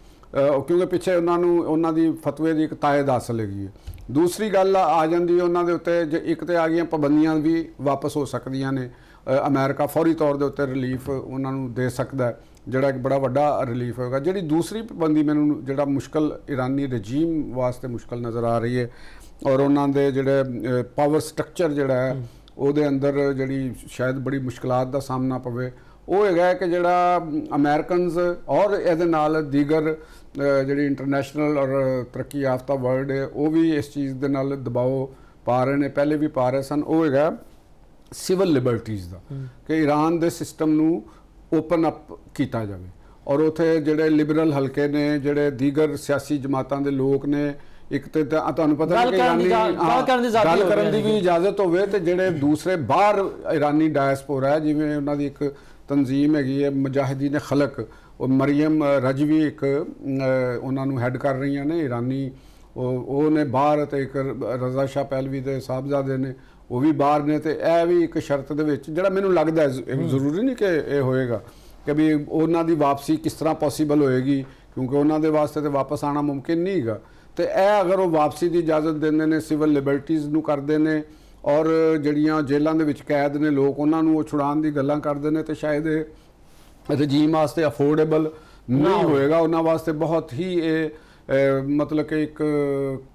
ਕਿਉਂਕਿ ਪਿੱਛੇ ਉਹਨਾਂ ਦੀ ਫਤਵੇ ਦੀ ਇੱਕ ਤਾਇਦ ਹਾਸਲ ਹੈਗੀ ਹੈ। ਦੂਸਰੀ ਗੱਲ ਆ ਜਾਂਦੀ ਹੈ ਉਹਨਾਂ ਦੇ ਉੱਤੇ, ਜੇ ਇੱਕ ਤੇ ਆ ਗਈਆਂ ਪਾਬੰਦੀਆਂ ਵੀ ਵਾਪਸ ਹੋ ਸਕਦੀਆਂ ਨੇ। ਅਮਰੀਕਾ ਫੌਰੀ ਤੌਰ ਦੇ ਉੱਤੇ ਰਿਲੀਫ ਉਹਨਾਂ ਨੂੰ ਦੇ ਸਕਦਾ ਹੈ, ਜਿਹੜਾ ਇੱਕ ਬੜਾ ਵੱਡਾ ਰਿਲੀਫ ਹੋਏਗਾ। ਜਿਹੜੀ ਦੂਸਰੀ ਪਾਬੰਦੀ ਮੈਨੂੰ ਜਿਹੜਾ ਮੁਸ਼ਕਲ ਇਰਾਨੀ ਰਜੀਮ ਵਾਸਤੇ ਮੁਸ਼ਕਲ ਨਜ਼ਰ ਆ ਰਹੀ ਹੈ, ਔਰ ਉਹਨਾਂ ਦੇ ਜਿਹੜੇ ਪਾਵਰ ਸਟਰਕਚਰ ਜਿਹੜਾ ਹੈ ਉਹਦੇ ਅੰਦਰ ਜਿਹੜੀ ਸ਼ਾਇਦ ਬੜੀ ਮੁਸ਼ਕਲਾਤ ਦਾ ਸਾਹਮਣਾ ਪਵੇ, ਉਹ ਹੈਗਾ ਕਿ ਜਿਹੜਾ ਅਮਰੀਕਨਸ ਔਰ ਇਹਦੇ ਨਾਲ ਦੀਗਰ ਜਿਹੜੀ ਇੰਟਰਨੈਸ਼ਨਲ ਔਰ ਤਰੱਕੀ ਯਾਫਤਾ ਵਰਲਡ ਹੈ ਉਹ ਵੀ ਇਸ ਚੀਜ਼ ਦੇ ਨਾਲ ਦਬਾਅ ਪਾ ਰਹੇ ਨੇ, ਪਹਿਲੇ ਵੀ ਪਾ ਰਹੇ ਸਨ। ਉਹ ਹੈਗਾ ਸਿਵਲ ਲਿਬਰਟੀਜ਼ ਦਾ, ਕਿ ਈਰਾਨ ਦੇ ਸਿਸਟਮ ਨੂੰ ਓਪਨ ਅਪ ਕੀਤਾ ਜਾਵੇ ਔਰ ਉੱਥੇ ਜਿਹੜੇ ਲਿਬਰਲ ਹਲਕੇ ਨੇ, ਜਿਹੜੇ ਦੀਗਰ ਸਿਆਸੀ ਜਮਾਤਾਂ ਦੇ ਲੋਕ ਨੇ, ਇੱਕ ਤੇ ਤੁਹਾਨੂੰ ਪਤਾ ਕਿ ਗੱਲ ਕਰਨ ਦੀ ਵੀ ਇਜਾਜ਼ਤ ਹੋਵੇ, ਤੇ ਜਿਹੜੇ ਦੂਸਰੇ ਬਾਹਰ ਇਰਾਨੀ ਡਾਇਸਪੋਰਾ ਹੈ, ਜਿਵੇਂ ਉਹਨਾਂ ਦੀ ਇੱਕ ਤਨਜ਼ੀਮ ਹੈਗੀ ਹੈ ਮੁਜਾਹਿਦੀਨ ਖਲਕ, ਉਹ ਮਰੀਮ ਰਜਵੀ ਇੱਕ ਉਹਨਾਂ ਨੂੰ ਹੈਡ ਕਰ ਰਹੀਆਂ ਨੇ ਇਰਾਨੀ, ਉਹਨੇ ਬਾਹਰ, ਤੇ ਇੱਕ ਰਜ਼ਾ ਸ਼ਾਹ ਪਹਿਲਵੀ ਦੇ ਸਾਹਿਬਜ਼ਾਦੇ ਨੇ ਉਹ ਵੀ ਬਾਹਰ ਨੇ। ਤੇ ਇਹ ਵੀ ਇੱਕ ਸ਼ਰਤ ਦੇ ਵਿੱਚ ਜਿਹੜਾ ਮੈਨੂੰ ਲੱਗਦਾ ਜ਼ਰੂਰੀ ਨਹੀਂ ਕਿ ਇਹ ਹੋਏਗਾ ਕਿ ਵੀ ਉਹਨਾਂ ਦੀ ਵਾਪਸੀ ਕਿਸ ਤਰ੍ਹਾਂ ਪੋਸੀਬਲ ਹੋਏਗੀ, ਕਿਉਂਕਿ ਉਹਨਾਂ ਦੇ ਵਾਸਤੇ ਤਾਂ ਵਾਪਸ ਆਉਣਾ ਮੁਮਕਿਨ ਨਹੀਂ ਹੈਗਾ। ਤੇ ਇਹ ਅਗਰ ਉਹ ਵਾਪਸੀ ਦੀ ਇਜਾਜ਼ਤ ਦਿੰਦੇ ਨੇ, ਸਿਵਲ ਲਿਬਰਟੀਜ਼ ਨੂੰ ਕਰਦੇ ਨੇ, ਔਰ ਜਿਹੜੀਆਂ ਜੇਲ੍ਹਾਂ ਦੇ ਵਿੱਚ ਕੈਦ ਨੇ ਲੋਕ ਉਹਨਾਂ ਨੂੰ ਉਹ ਛੁਡਾਉਣ ਦੀ ਗੱਲਾਂ ਕਰਦੇ ਨੇ, ਤੇ ਸ਼ਾਇਦ ਇਹ ਰਜੀਮ ਵਾਸਤੇ ਅਫੋਰਡੇਬਲ ਨਹੀਂ ਹੋਏਗਾ, ਉਹਨਾਂ ਵਾਸਤੇ ਬਹੁਤ ਹੀ ਇਹ ਮਤਲਬ ਕਿ ਇੱਕ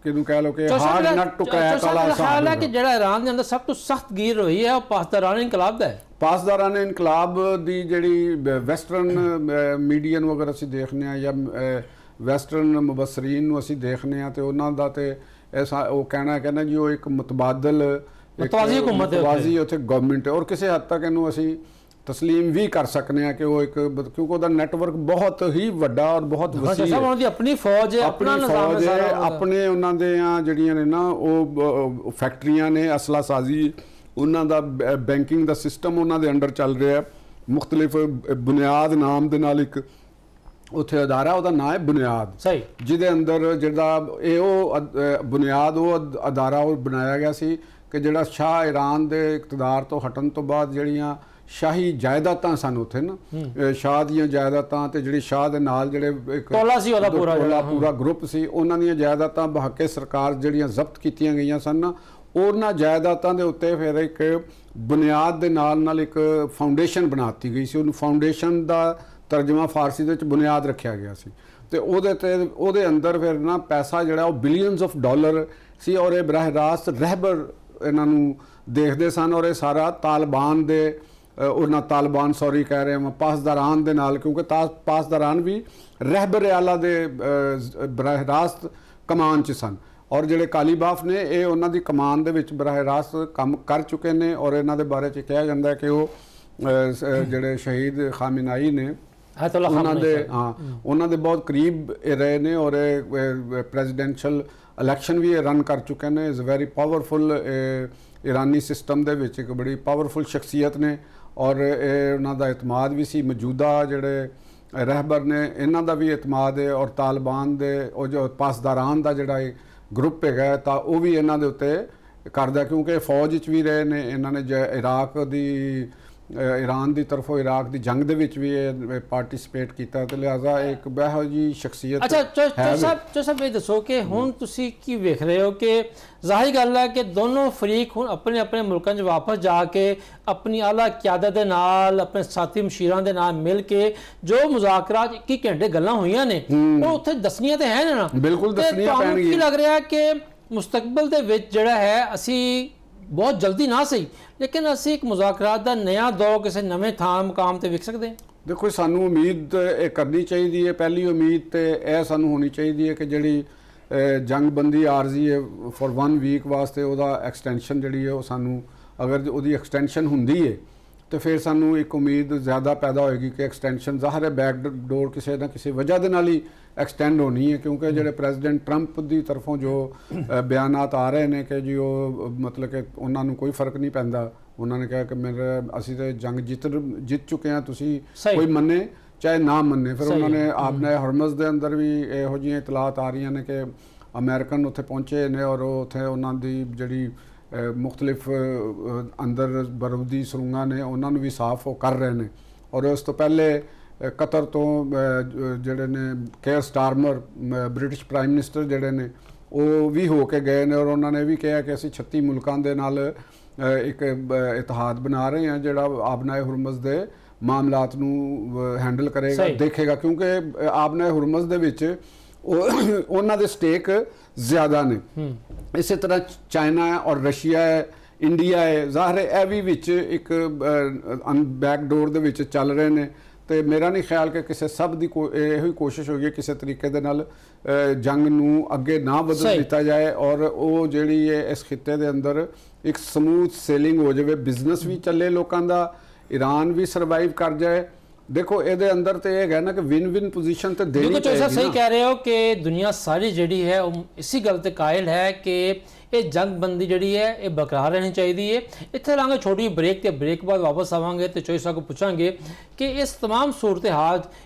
ਕਿਹਨੂੰ ਕਹਿ ਲਓ ਕਿ ਹਾਰਡ ਨਟ ਟੂ ਕ੍ਰੈਕ ਵਾਲਾ ਖਿਆਲ ਹੈ ਕਿ ਜਿਹੜਾ ਈਰਾਨ ਦੇ ਅੰਦਰ ਸਭ ਤੋਂ ਸਖਤ ਗੀਰ ਹੋਈ ਹੈ ਉਹ ਪਾਸਦਾਰਾਨਾ ਇਨਕਲਾਬ ਦਾ ਹੈ। ਪਾਸਦਾਰਾਨਾ ਇਨਕਲਾਬ ਦੀ ਜਿਹੜੀ ਵੈਸਟਰਨ ਮੀਡੀਆ ਨੂੰ ਅਗਰ ਅਸੀਂ ਦੇਖਦੇ ਹਾਂ ਜਾਂ ਵੈਸਟਰਨ ਮੁਬਸਰੀਨ ਨੂੰ ਅਸੀਂ ਦੇਖਦੇ ਹਾਂ, ਤੇ ਉਹਨਾਂ ਦਾ ਤੇ ਉਹ ਕਹਿਣਾ ਜੀ ਉਹ ਇੱਕ ਮਤਵਾਜ਼ੀ ਹੁਕੂਮਤ ਹੈ, ਮਤਵਾਜ਼ੀ ਉੱਥੇ ਗਵਰਨਮੈਂਟ ਹੈ, ਔਰ ਕਿਸੇ ਹੱਦ ਤੱਕ ਇਹਨੂੰ ਅਸੀਂ ਤਸਲੀਮ ਵੀ ਕਰ ਸਕਨੇ ਆ ਕਿ ਉਹ ਇੱਕ, ਕਿਉਂਕਿ ਉਹਦਾ ਨੈਟਵਰਕ ਬਹੁਤ ਹੀ ਵੱਡਾ ਔਰ ਬਹੁਤ ਵਸੀਹ ਹੈ, ਉਹਨਾਂ ਦੀ ਆਪਣੀ ਫੌਜ ਹੈ, ਆਪਣਾ ਨਿਜ਼ਾਮ ਹੈ, ਆਪਣੇ ਉਹਨਾਂ ਦੇ ਜਿਹੜੀਆਂ ਨੇ ਨਾ ਉਹ ਫੈਕਟਰੀਆਂ ਨੇ, ਅਸਲਾ ਸਾਜ਼ੀ, ਉਹਨਾਂ ਦਾ ਬੈਂਕਿੰਗ ਦਾ ਸਿਸਟਮ ਉਹਨਾਂ ਦੇ ਅੰਡਰ ਚੱਲ ਰਿਹਾ ਹੈ। ਮੁਖਤਲਿਫ ਬੁਨਿਆਦ ਨਾਮ ਦੇ ਨਾਲ ਇੱਕ ਉੱਥੇ ਅਦਾਰਾ, ਉਹਦਾ ਨਾਂ ਹੈ ਬੁਨਿਆਦ, ਸਹੀ, ਜਿਹਦੇ ਅੰਦਰ ਜਿਹੜਾ ਇਹ ਉਹ ਬੁਨਿਆਦ ਉਹ ਅਦਾਰਾ ਉਹ ਬਣਾਇਆ ਗਿਆ ਸੀ ਕਿ ਜਿਹੜਾ ਸ਼ਾਹ ਈਰਾਨ ਦੇ ਇਕਤਦਾਰ ਤੋਂ ਹਟਣ ਤੋਂ ਬਾਅਦ ਜਿਹੜੀਆਂ ਸ਼ਾਹੀ ਜਾਇਦਾਦਾਂ ਸਨ ਉੱਥੇ ਨਾ, ਸ਼ਾਹ ਦੀਆਂ ਜਾਇਦਾਦਾਂ, ਤੇ ਜਿਹੜੀ ਸ਼ਾਹ ਦੇ ਨਾਲ ਜਿਹੜੇ ਇੱਕ ਟੋਲਾ ਸੀ ਉਹਦਾ ਪੂਰਾ ਗਰੁੱਪ ਸੀ, ਉਹਨਾਂ ਦੀਆਂ ਜਾਇਦਾਦਾਂ ਬਹਕੇ ਸਰਕਾਰ ਜਿਹੜੀਆਂ ਜ਼ਬਤ ਕੀਤੀਆਂ ਗਈਆਂ ਸਨ ਨਾ, ਉਹਨਾਂ ਜਾਇਦਾਦਾਂ ਦੇ ਉੱਤੇ ਫਿਰ ਇੱਕ ਬੁਨਿਆਦ ਦੇ ਨਾਲ ਇੱਕ ਫਾਊਂਡੇਸ਼ਨ ਬਣਾਤੀ ਗਈ ਸੀ। ਉਹਨੂੰ ਫਾਊਂਡੇਸ਼ਨ ਦਾ ਤਰਜਮਾ ਫਾਰਸੀ ਦੇ ਵਿੱਚ ਬੁਨਿਆਦ ਰੱਖਿਆ ਗਿਆ ਸੀ, ਤੇ ਉਹਦੇ ਅੰਦਰ ਫਿਰ ਨਾ ਪੈਸਾ ਜਿਹੜਾ ਉਹ ਬਿਲੀਅਨਸ ਆਫ ਡਾਲਰ ਸੀ, ਔਰ ਇਹ ਬਰਾਹ ਰਾਸਤ ਰਹਿਬਰ ਇਹਨਾਂ ਨੂੰ ਦੇਖਦੇ ਸਨ, ਔਰ ਇਹ ਸਾਰਾ ਤਾਲਿਬਾਨ ਦੇ ਕਹਿ ਰਹੇ ਹਾਂ ਪਾਸਦਾਰਾਨ ਦੇ ਨਾਲ, ਕਿਉਂਕਿ ਪਾਸਦਾਰਾਨ ਵੀ ਰਹਿਬਰ ਆਲਾ ਦੇ ਬਰਾਹ ਰਾਸਤ ਕਮਾਨ 'ਚ ਸਨ, ਔਰ ਜਿਹੜੇ ਕਾਲੀਬਾਫ ਨੇ ਇਹ ਉਹਨਾਂ ਦੀ ਕਮਾਨ ਦੇ ਵਿੱਚ ਬਰਾਹ ਰਾਸਤ ਕੰਮ ਕਰ ਚੁੱਕੇ ਨੇ। ਔਰ ਇਹਨਾਂ ਦੇ ਬਾਰੇ 'ਚ ਕਿਹਾ ਜਾਂਦਾ ਕਿ ਉਹ ਜਿਹੜੇ ਸ਼ਹੀਦ ਖਾਮੇਨਾਈ ਨੇ ਉਹਨਾਂ ਦੇ ਬਹੁਤ ਕਰੀਬ ਰਹੇ ਨੇ, ਔਰ ਪ੍ਰੈਜ਼ੀਡੈਂਸ਼ੀਅਲ ਇਲੈਕਸ਼ਨ ਵੀ ਰਨ ਕਰ ਚੁੱਕੇ ਨੇ। Is very powerful Irani system ਦੇ ਵਿੱਚ ਇੱਕ ਬੜੀ ਪਾਵਰਫੁਲ ਸ਼ਖਸੀਅਤ ਨੇ, ਔਰ ਇਹ ਉਹਨਾਂ ਦਾ ਇਤਮਾਦ ਵੀ ਸੀ। ਮੌਜੂਦਾ ਜਿਹੜੇ ਰਹਿਬਰ ਨੇ ਇਹਨਾਂ ਦਾ ਵੀ ਇਤਮਾਦ ਹੈ, ਔਰ ਤਾਲਿਬਾਨ ਦੇ ਉਹ ਜੋ ਪਾਸਦਾਰਾਨ ਦਾ ਜਿਹੜਾ ਗਰੁੱਪ ਹੈਗਾ ਤਾਂ ਉਹ ਵੀ ਇਹਨਾਂ ਦੇ ਉੱਤੇ ਕਰਦਾ, ਕਿਉਂਕਿ ਫੌਜ ਵਿੱਚ ਵੀ ਰਹੇ ਨੇ ਇਹਨਾਂ ਨੇ। ਈਰਾਨ ਦੀ ਤਰਫੋਂ ਇਰਾਕ ਦੀ ਜੰਗ ਦੇ ਵਿੱਚ ਵੀ ਇਹ ਪਾਰਟਿਸਿਪੇਟ ਕੀਤਾ, ਤੇ ਲਿਹਾਜ਼ਾ ਇੱਕ ਇਹੋ ਜਿਹੀ ਸ਼ਖਸੀਅਤ। ਅੱਛਾ ਸਾਹਿਬ ਇਹ ਦੱਸੋ ਕਿ ਹੁਣ ਤੁਸੀਂ ਕੀ ਵੇਖ ਰਹੇ ਹੋ ਕਿ ਜ਼ਾਹਿਰ ਗੱਲ ਹੈ ਕਿ ਦੋਨੋਂ ਫਰੀਕ ਹੁਣ ਆਪਣੇ ਆਪਣੇ ਮੁਲਕਾਂ 'ਚ ਵਾਪਸ ਜਾ ਕੇ ਆਪਣੀ ਆਲਾ ਕਿਆਦਤ ਦੇ ਨਾਲ, ਆਪਣੇ ਸਾਥੀ ਮਸ਼ੀਰਾਂ ਦੇ ਨਾਲ ਮਿਲ ਕੇ ਜੋ ਮੁਜ਼ਾਕਰਾਤ 21 ਘੰਟੇ ਗੱਲਾਂ ਹੋਈਆਂ ਨੇ ਉਹ ਉੱਥੇ ਦੱਸਣੀਆਂ ਤੇ ਹੈ ਨਾ, ਬਿਲਕੁਲ ਦੱਸਣੀਆਂ ਪੈਣਗੀਆਂ। ਕੀ ਲੱਗ ਰਿਹਾ ਕਿ ਮੁਸਤਕਬਲ ਦੇ ਵਿੱਚ ਜਿਹੜਾ ਹੈ ਅਸੀਂ ਬਹੁਤ ਜਲਦੀ ਨਾ ਸਹੀ ਲੇਕਿਨ ਅਸੀਂ ਇੱਕ ਮੁਜ਼ਾਕਰਾਤ ਦਾ ਨਵਾਂ ਦੌਰ ਕਿਸੇ ਨਵੇਂ ਥਾਂ ਮੁਕਾਮ ਤੇ ਵੇਖ ਸਕਦੇ ਹਾਂ? ਦੇਖੋ, ਸਾਨੂੰ ਉਮੀਦ ਇਹ ਕਰਨੀ ਚਾਹੀਦੀ ਹੈ, ਪਹਿਲੀ ਉਮੀਦ ਤੇ ਇਹ ਸਾਨੂੰ ਹੋਣੀ ਚਾਹੀਦੀ ਹੈ ਕਿ ਜਿਹੜੀ ਜੰਗਬੰਦੀ ਆਰਜ਼ੀ ਹੈ ਫॉर 1 ਵੀਕ ਵਾਸਤੇ ਉਹਦਾ ਐਕਸਟੈਂਸ਼ਨ ਜਿਹੜੀ ਹੈ ਉਹ ਸਾਨੂੰ, ਅਗਰ ਉਹਦੀ ਐਕਸਟੈਂਸ਼ਨ ਹੁੰਦੀ ਹੈ ਤੇ ਫਿਰ ਸਾਨੂੰ ਇੱਕ ਉਮੀਦ ਜ਼ਿਆਦਾ ਪੈਦਾ ਹੋਏਗੀ ਕਿ ਐਕਸਟੈਂਸ਼ਨ ਜ਼ਾਹਰ ਹੈ ਬੈਕ ਡੋਰ ਕਿਸੇ ਨਾ ਕਿਸੇ ਵਜ੍ਹਾ ਦੇ ਨਾਲ ਹੀ ਐਕਸਟੈਂਡ ਹੋਣੀ ਹੈ, ਕਿਉਂਕਿ ਜਿਹੜੇ ਪ੍ਰੈਜ਼ੀਡੈਂਟ ਟਰੰਪ ਦੀ ਤਰਫੋਂ ਜੋ ਬਿਆਨਾਤ ਆ ਰਹੇ ਨੇ ਕਿ ਜੀ ਉਹ ਮਤਲਬ ਕਿ ਉਹਨਾਂ ਨੂੰ ਕੋਈ ਫਰਕ ਨਹੀਂ ਪੈਂਦਾ। ਉਹਨਾਂ ਨੇ ਕਿਹਾ ਕਿ ਅਸੀਂ ਤਾਂ ਜੰਗ ਜਿੱਤ ਚੁੱਕੇ ਹਾਂ, ਤੁਸੀਂ ਕੋਈ ਮੰਨੇ ਚਾਹੇ ਨਾ ਮੰਨੇ। ਫਿਰ ਉਹਨਾਂ ਨੇ ਆਪਣੇ ਹਰਮਜ਼ ਦੇ ਅੰਦਰ ਵੀ ਇਹੋ ਜਿਹੀਆਂ ਇਤਲਾਤ ਆ ਰਹੀਆਂ ਨੇ ਕਿ ਅਮਰੀਕਨ ਉੱਥੇ ਪਹੁੰਚੇ ਨੇ, ਔਰ ਉੱਥੇ ਉਹਨਾਂ ਦੀ ਜਿਹੜੀ ਮੁxtਲਿਫ ਅੰਦਰ ਬਰੂਦੀ ਸੁਰੰਗਾਂ ਨੇ ਉਹਨਾਂ ਨੂੰ ਵੀ ਸਾਫ਼ ਉਹ ਕਰ ਰਹੇ ਨੇ। ਔਰ ਉਸ ਤੋਂ ਪਹਿਲੇ ਕਤਰ ਤੋਂ ਜਿਹੜੇ ਨੇ care Starmer British prime minister ਜਿਹੜੇ ਨੇ ਉਹ ਵੀ ਹੋ ਕੇ ਗਏ ਨੇ ਔਰ ਉਹਨਾਂ ਨੇ ਵੀ ਕਿਹਾ ਕਿ ਅਸੀਂ 36 ਮੁਲਕਾਂ ਦੇ ਨਾਲ ਇੱਕ ਇਤਿਹਾਦ ਬਣਾ ਰਹੇ ਹਾਂ ਜਿਹੜਾ ਆਬਨਾਏ ਹੁਰਮਜ਼ ਦੇ ਮਾਮਲਾਤ ਨੂੰ ਹੈਂਡਲ ਕਰੇਗਾ, ਦੇਖੇਗਾ, ਕਿਉਂਕਿ ਆਬਨਾਏ ਹੁਰਮਜ਼ ਦੇ ਵਿੱਚ ਉਹਨਾਂ ਦੇ ਸਟੇਕ ਜ਼ਿਆਦਾ ਨੇ। ਇਸੇ ਤਰ੍ਹਾਂ ਚਾਈਨਾ ਹੈ ਔਰ ਰਸ਼ੀਆ ਹੈ, ਇੰਡੀਆ ਹੈ, ਜ਼ਾਹਰ ਹੈ ਇਹ ਵੀ ਵਿੱਚ ਇੱਕ ਬੈਕਡੋਰ ਦੇ ਵਿੱਚ ਚੱਲ ਰਹੇ ਨੇ। ਤੇ ਮੇਰਾ ਨਹੀਂ ਖਿਆਲ ਕਿ ਕਿਸੇ ਸਭ ਦੀ ਇਹੋ ਹੀ ਕੋਸ਼ਿਸ਼ ਹੋਈ ਹੈ ਕਿਸੇ ਤਰੀਕੇ ਦੇ ਨਾਲ ਜੰਗ ਨੂੰ ਅੱਗੇ ਨਾ ਬਦਲ ਦਿੱਤਾ ਜਾਏ ਔਰ ਉਹ ਜਿਹੜੀ ਹੈ ਇਸ ਖਿੱਤੇ ਦੇ ਅੰਦਰ ਇੱਕ ਸਮੂਥ ਸੇਲਿੰਗ ਹੋ ਜਾਵੇ, ਬਿਜ਼ਨਸ ਵੀ ਚੱਲੇ ਲੋਕਾਂ ਦਾ, ਈਰਾਨ ਵੀ ਸਰਵਾਈਵ ਕਰ ਜਾਏ। देखो ਇਹਦੇ ਅੰਦਰ ਤੇ ਇਹ ਹੈ ਨਾ ਕਿ ਵਿਨ ਵਿਨ ਪੋਜੀਸ਼ਨ ਤੇ ਦੇਣੀ ਬਿਲਕੁਲ ਤੁਸੀਂ ਸਹੀ ਕਹਿ ਰਹੇ ਹੋ ਕਿ ਦੁਨੀਆ ਸਾਰੀ ਜਿਹੜੀ ਹੈ ਉਹ ਇਸੇ ਗੱਲ ਤੇ ਕਾਇਲ ਹੈ ਕਿ ਇਹ ਜੰਗਬੰਦੀ ਜਿਹੜੀ ਹੈ ਇਹ ਬਰਕਰਾਰ ਰਹਿਣੀ ਚਾਹੀਦੀ ਹੈ। ਇੱਥੇ ਲਾਂਗੇ ਛੋਟੀ ਬ੍ਰੇਕ ਤੇ ਬ੍ਰੇਕ ਬਾਅਦ ਵਾਪਸ ਆਵਾਂਗੇ ਤੇ ਚੋਈ ਸਾਹਿਬ को ਪੁੱਛਾਂਗੇ ਕਿ ਇਸ तमाम सूरत हाल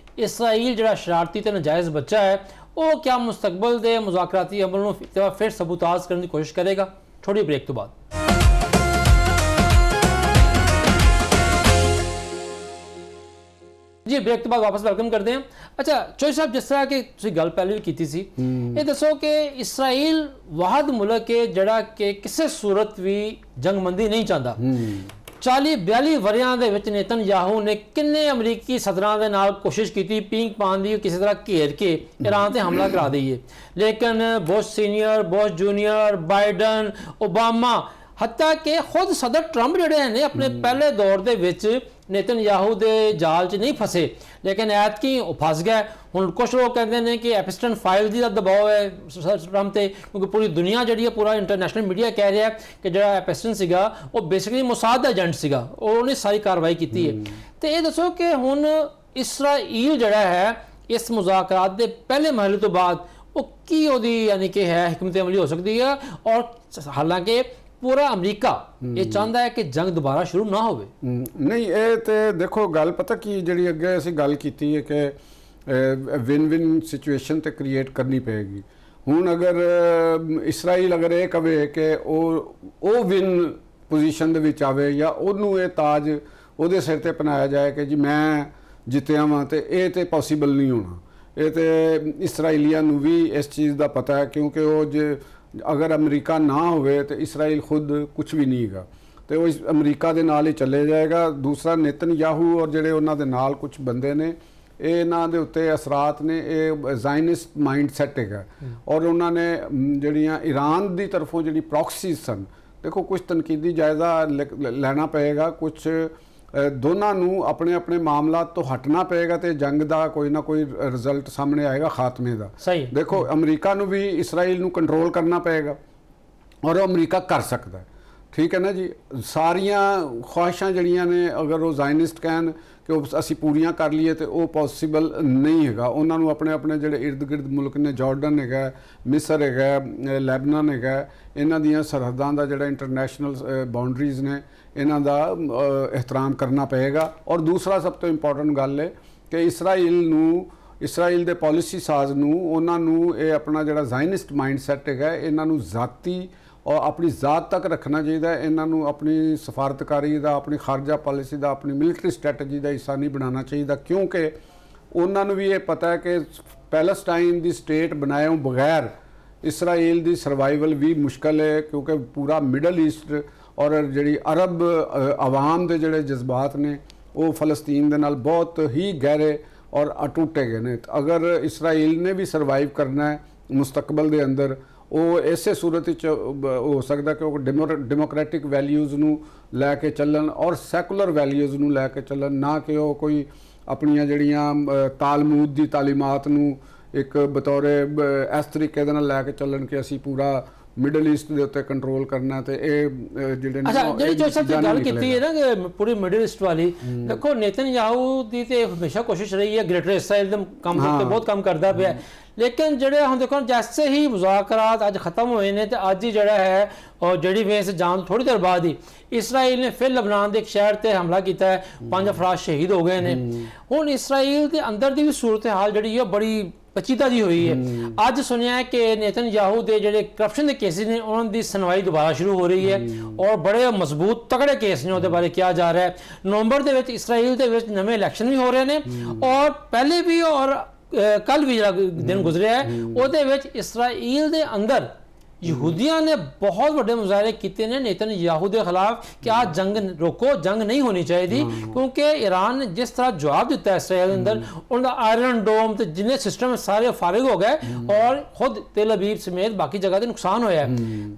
इसराइल ਜਿਹੜਾ ਸ਼ਰਾਰਤੀ ਤੇ ਨਜਾਇਜ਼ ਬੱਚਾ ਹੈ ਉਹ क्या ਮੁਸਤਕਬਲ ਦੇ ਮੁਜ਼ਾਕਰਾਤੀ ਅਮਲ ਨੂੰ ਫਿਰ ਸਬੂਤਾਜ਼ ਕਰਨ ਦੀ ਕੋਸ਼ਿਸ਼ ਕਰੇਗਾ। ਛੋਟੀ ਬ੍ਰੇਕ ਤੋਂ ਬਾਅਦ जी ब्रेक तो बाद वापस वेलकम करते हैं। अच्छा चोई साहब जिस तरह की तुसीं गल पहले भी की सी ये दसो कि इसराइल वाहद मुल्क है जड़ा कि किसी सूरत भी जंगबंदी नहीं चाहता। 40-42 वरियां दे विच नेतनयाहू ने किन्ने अमरीकी सदरां दे नाल कोशिश की पींग पान दी किसी तरह घेर के ईरान ते हमला करा दईए, लेकिन Bush senior, Bush junior, Biden, Obama हत्या कि खुद सदर ट्रंप जिहड़े ने अपने पहले दौर दे विच नेतनयाहू दे जाल च नहीं फसे, लेकिन ऐतकी फस गए। हुण कुछ लोग कहते हैं कि एपिस्टन फाइल दा दबाव है ट्रंप ते, क्योंकि पूरी दुनिया जिहड़ी है पूरा इंटरनेशनल मीडिया कह रहा है कि जिहड़ा एपिस्टन सीगा वो बेसिकली मोसाद दा एजेंट सीगा, उन्होंने सारी कार्रवाई की है। तो ये दसो कि हुण इसराइल जिहड़ा है इस मुज़ाकरात दे पहले मरहले तो बाद वो की ओहदी यानी कि है हिकमत अमली हो सकती है, और हालांकि पूरा अमरीका ये चाहता है कि जंग दोबारा शुरू ना हो। नहीं ये तो देखो गल पता की जी अगे असी गल की है कि विन विन सिचुएशन तो क्रिएट करनी पेगी। हुण अगर इसराइल अगर ये कहे कि वो विन पोजीशन दे विच आवे या उन्होंने ये ताज उहदे सिर ते पहनाया जाए कि जी मैं जितया वां, तो ये तो पॉसीबल नहीं होना। ये तो इसराइलियां नूं भी इस चीज़ का पता है, क्योंकि वो जो अगर अमरीका ना होवे तो इसराइल खुद कुछ भी नहीं है, तो वो अमरीका के नाल ही चले जाएगा। दूसरा नेतनयाहू और जिहड़े उन्हां दे नाल कुछ बंदे ने इन्हां दे उत्ते असरात ने ये ज़ायनिस्ट माइंड सैट है, और उन्होंने जिहड़ियां ईरान की तरफों जिहड़ी प्रॉक्सीज सन, देखो कुछ तनकीदी जायज़ा लेना पेगा, कुछ दोनों नूं अपने अपने मामला तो हटना पेगा, तो जंग का कोई ना कोई रिजल्ट सामने आएगा खात्मे का। सही देखो अमरीका नूं भी इसराइल नूं कंट्रोल करना पेगा और अमरीका कर सकता है, ठीक है ना जी। सारियां ख्वाहिशां जड़ियां ने अगर वो ज़ायनिस्ट कहन कि असी पूरियां कर लीए तो वो पॉसीबल नहीं है। उन्होंने अपने अपने जिहड़े इर्द गिर्द मुल्क ने, जॉर्डन है, मिस्र है, लैबनान है, इन्हां दियां सरहदां दा जिहड़ा इंटरनेशनल बाउंड्रीज़ ने इन्हां दा एहतराम करना पेगा। और दूसरा सब तो इंपॉर्टेंट गल है कि इसराइल दे पॉलिसी साज नूं उन्हां नूं ये अपना जिहड़ा ज़ायनिस्ट माइंड सैट है इन्हां नूं ज़ाती और अपनी ज़ात तक रखना चाहिए। इन्हां नूं अपनी सफारतकारी का, अपनी खारजा पॉलिसी का, अपनी मिलिटरी स्ट्रैटजी का हिस्सा नहीं बनाना चाहिए, क्योंकि उन्होंने भी ये पता है कि पैलेस्टाइन की स्टेट बनाए बगैर इसराइल की सर्वाइवल भी मुश्किल है, क्योंकि पूरा मिडल ईस्ट और जिहड़ी अरब आवाम के जिहड़े जज्बात ने वो फलस्तीन दे नाल बहुत ही गहरे और अटूट है। अगर इसराइल ने भी सर्वाइव करना है मुस्तकबल के अंदर, वो इसे सूरत हो सकता कि वो डेमोक्रेटिक वैल्यूज़ नूं लैके चलन और सैकुलर वैल्यूज़ नूं लैके चलन, ना कि वो कोई अपनियां जड़ियां तालमूद दी तालीमात नूं एक बतौर इस तरीके दे नाल लैके चलन कि असी पूरा मिडल ईस्ट के उत्ते कंट्रोल करना। तो जिहड़े गल की है ना कि पूरी मिडल ईस्ट वाली, देखो नेतनयाहू की तो हमेशा कोशिश रही है ग्रेटर इसराइल कम बहुत कम करता पाया, लेकिन जिहड़े हम देखो जैसे ही मुज़ाकरात अज खत्म हुए हैं तो अज ही जिहड़ा है और जिहड़ी वे जान थोड़ी देर बाद ही इसराइल ने फिर लबनान के एक शहर पर हमला किया है, 5 अफराद शहीद हो गए हैं। हुण इसराइल के अंदर की भी सूरत हाल जिहड़ी है बड़ी ਪਚੀਤਾ ਜੀ ਹੋਈ ਹੈ। ਅੱਜ ਸੁਣਿਆ ਹੈ ਕਿ ਨੇਤਨਯਾਹੂ ਦੇ ਜਿਹੜੇ ਕਰਪਸ਼ਨ ਦੇ ਕੇਸਿਸ ਨੇ ਉਹਨਾਂ ਦੀ ਸੁਣਵਾਈ ਦੁਬਾਰਾ ਸ਼ੁਰੂ ਹੋ ਰਹੀ ਹੈ ਔਰ ਬੜੇ ਮਜ਼ਬੂਤ ਤਕੜੇ ਕੇਸ ਨੇ ਉਹਦੇ ਬਾਰੇ ਕਿਹਾ ਜਾ ਰਿਹਾ ਹੈ। ਨਵੰਬਰ ਦੇ ਵਿੱਚ ਇਸਰਾਈਲ ਦੇ ਵਿੱਚ ਨਵੇਂ ਇਲੈਕਸ਼ਨ ਵੀ ਹੋ ਰਹੇ ਨੇ ਔਰ ਪਹਿਲੇ ਵੀ ਔਰ ਕੱਲ ਵੀ ਜਿਹੜਾ ਦਿਨ ਗੁਜ਼ਰਿਆ ਹੈ ਉਹਦੇ ਵਿੱਚ ਇਸਰਾਈਲ ਦੇ ਅੰਦਰ ਯਹੂਦੀਆਂ ਨੇ ਬਹੁਤ ਵੱਡੇ ਮੁਜ਼ਾਹਰੇ ਕੀਤੇ ਨੇ ਨੇਤਨਯਾਹੂ ਦੇ ਖਿਲਾਫ ਕਿ ਆ ਜੰਗ ਰੋਕੋ, ਜੰਗ ਨਹੀਂ ਹੋਣੀ ਚਾਹੀਦੀ, ਕਿਉਂਕਿ ਈਰਾਨ ਨੇ ਜਿਸ ਤਰ੍ਹਾਂ ਜਵਾਬ ਦਿੱਤਾ ਇਸਰਾਈਲ ਦੇ ਅੰਦਰ ਉਹਨਾਂ ਦਾ ਆਇਰਨ ਡੋਮ ਤੇ ਜਿੰਨੇ ਸਿਸਟਮ ਸਾਰੇ ਫਾਰਿਗ ਹੋ ਗਏ ਔਰ ਖੁਦ ਤੇਲ ਅਵੀਵ ਸਮੇਤ ਬਾਕੀ ਜਗ੍ਹਾ ਤੇ ਨੁਕਸਾਨ ਹੋਇਆ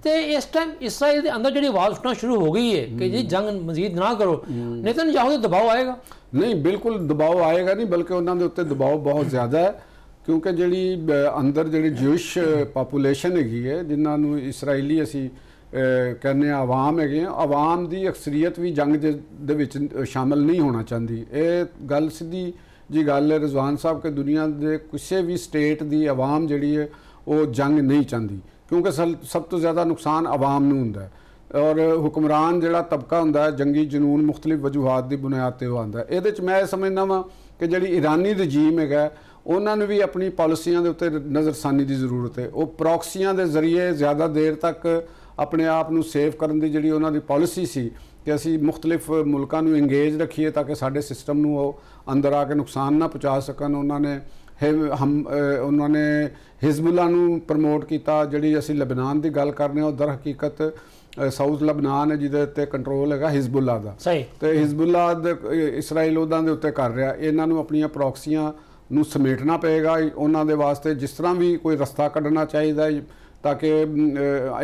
ਤੇ ਇਸ ਟਾਈਮ ਇਸਰਾਈਲ ਦੇ ਅੰਦਰ ਜਿਹੜੀ ਆਵਾਜ਼ ਉੱਠਣਾ ਸ਼ੁਰੂ ਹੋ ਗਈ ਹੈ ਕਿ ਜੀ ਜੰਗ ਮਜ਼ੀਦ ਨਾ ਕਰੋ। ਨੇਤਨਯਾਹੂ ਤੇ ਦਬਾਅ ਆਏਗਾ? ਨਹੀਂ, ਬਿਲਕੁਲ ਦਬਾਅ ਆਏਗਾ ਨਹੀਂ, ਬਲਕਿ ਉਹਨਾਂ ਦੇ ਉੱਤੇ ਦਬਾਅ ਬਹੁਤ ਜ਼ਿਆਦਾ ਹੈ ਕਿਉਂਕਿ ਜਿਹੜੀ ਅੰਦਰ ਜਿਹੜੀ ਜਿਊਸ਼ ਪਾਪੂਲੇਸ਼ਨ ਹੈਗੀ ਹੈ ਜਿਨ੍ਹਾਂ ਨੂੰ ਇਸਰਾਈਲੀ ਅਸੀਂ ਕਹਿੰਦੇ ਆ ਆਵਾਮ ਹੈਗੇ ਆ, ਆਵਾਮ ਦੀ ਅਕਸਰੀਅਤ ਵੀ ਜੰਗ ਦੇ ਵਿੱਚ ਸ਼ਾਮਲ ਨਹੀਂ ਹੋਣਾ ਚਾਹੁੰਦੀ। ਇਹ ਗੱਲ ਸਿੱਧੀ ਜੀ ਗੱਲ ਹੈ ਰਿਜ਼ਵਾਨ ਸਾਹਿਬ ਕਿ ਦੁਨੀਆ ਦੇ ਕਿਸੇ ਵੀ ਸਟੇਟ ਦੀ ਆਵਾਮ ਜਿਹੜੀ ਹੈ ਉਹ ਜੰਗ ਨਹੀਂ ਚਾਹੁੰਦੀ ਕਿਉਂਕਿ ਸਭ ਤੋਂ ਜ਼ਿਆਦਾ ਨੁਕਸਾਨ ਆਵਾਮ ਨੂੰ ਹੁੰਦਾ ਹੈ ਔਰ ਹੁਕਮਰਾਨ ਜਿਹੜਾ ਤਬਕਾ ਹੁੰਦਾ ਹੈ ਜੰਗੀ ਜਨੂਨ ਮੁਖਤਲਿਫ ਵਜੂਹਾਤ ਦੀ ਬੁਨਿਆਦ ਤੇ ਉਹ ਆਉਂਦਾ। ਇਹਦੇ 'ਚ ਮੈਂ ਸਮਝਦਾ ਵਾਂ ਕਿ ਜਿਹੜੀ ਇਰਾਨੀ ਰਜੀਮ ਹੈਗਾ ਉਹਨਾਂ ਨੂੰ ਵੀ ਆਪਣੀ ਪਾਲਿਸੀਆਂ ਦੇ ਉੱਤੇ ਨਜ਼ਰਸਾਨੀ ਦੀ ਜ਼ਰੂਰਤ ਹੈ। ਉਹ ਪ੍ਰੋਕਸੀਆਂ ਦੇ ਜ਼ਰੀਏ ਜ਼ਿਆਦਾ ਦੇਰ ਤੱਕ ਆਪਣੇ ਆਪ ਨੂੰ ਸੇਵ ਕਰਨ ਦੀ ਜਿਹੜੀ ਉਹਨਾਂ ਦੀ ਪਾਲਿਸੀ ਸੀ ਕਿ ਅਸੀਂ ਮੁਖਤਲਿਫ ਮੁਲਕਾਂ ਨੂੰ ਇੰਗੇਜ ਰੱਖੀਏ ਤਾਂ ਕਿ ਸਾਡੇ ਸਿਸਟਮ ਨੂੰ ਉਹ ਅੰਦਰ ਆ ਕੇ ਨੁਕਸਾਨ ਨਾ ਪਹੁੰਚਾ ਸਕਣ। ਉਹਨਾਂ ਨੇ ਹਿਜ਼ਬੁੱਲਾ ਨੂੰ ਪ੍ਰਮੋਟ ਕੀਤਾ। ਜਿਹੜੀ ਅਸੀਂ ਲਬਨਾਨ ਦੀ ਗੱਲ ਕਰ ਰਹੇ ਹਾਂ ਉਹ ਦਰ ਹਕੀਕਤ ਸਾਊਥ ਲਬਨਾਨ ਹੈ ਜਿਹਦੇ ਉੱਤੇ ਕੰਟਰੋਲ ਹੈਗਾ ਹਿਜ਼ਬੁੱਲਾ ਦਾ ਤੇ ਹਿਜ਼ਬੁੱਲਾ ਇਸਰਾਈਲ ਉਹਦਾਂ ਦੇ ਉੱਤੇ ਕਰ ਰਿਹਾ। ਇਹਨਾਂ ਨੂੰ ਆਪਣੀਆਂ ਪ੍ਰੋਕਸੀਆਂ ਨੂੰ ਸਮੇਟਣਾ ਪਏਗਾ ਉਹਨਾਂ ਦੇ ਵਾਸਤੇ ਜਿਸ ਤਰ੍ਹਾਂ ਵੀ ਕੋਈ ਰਸਤਾ ਕੱਢਣਾ ਚਾਹੀਦਾ ਤਾਂ ਕਿ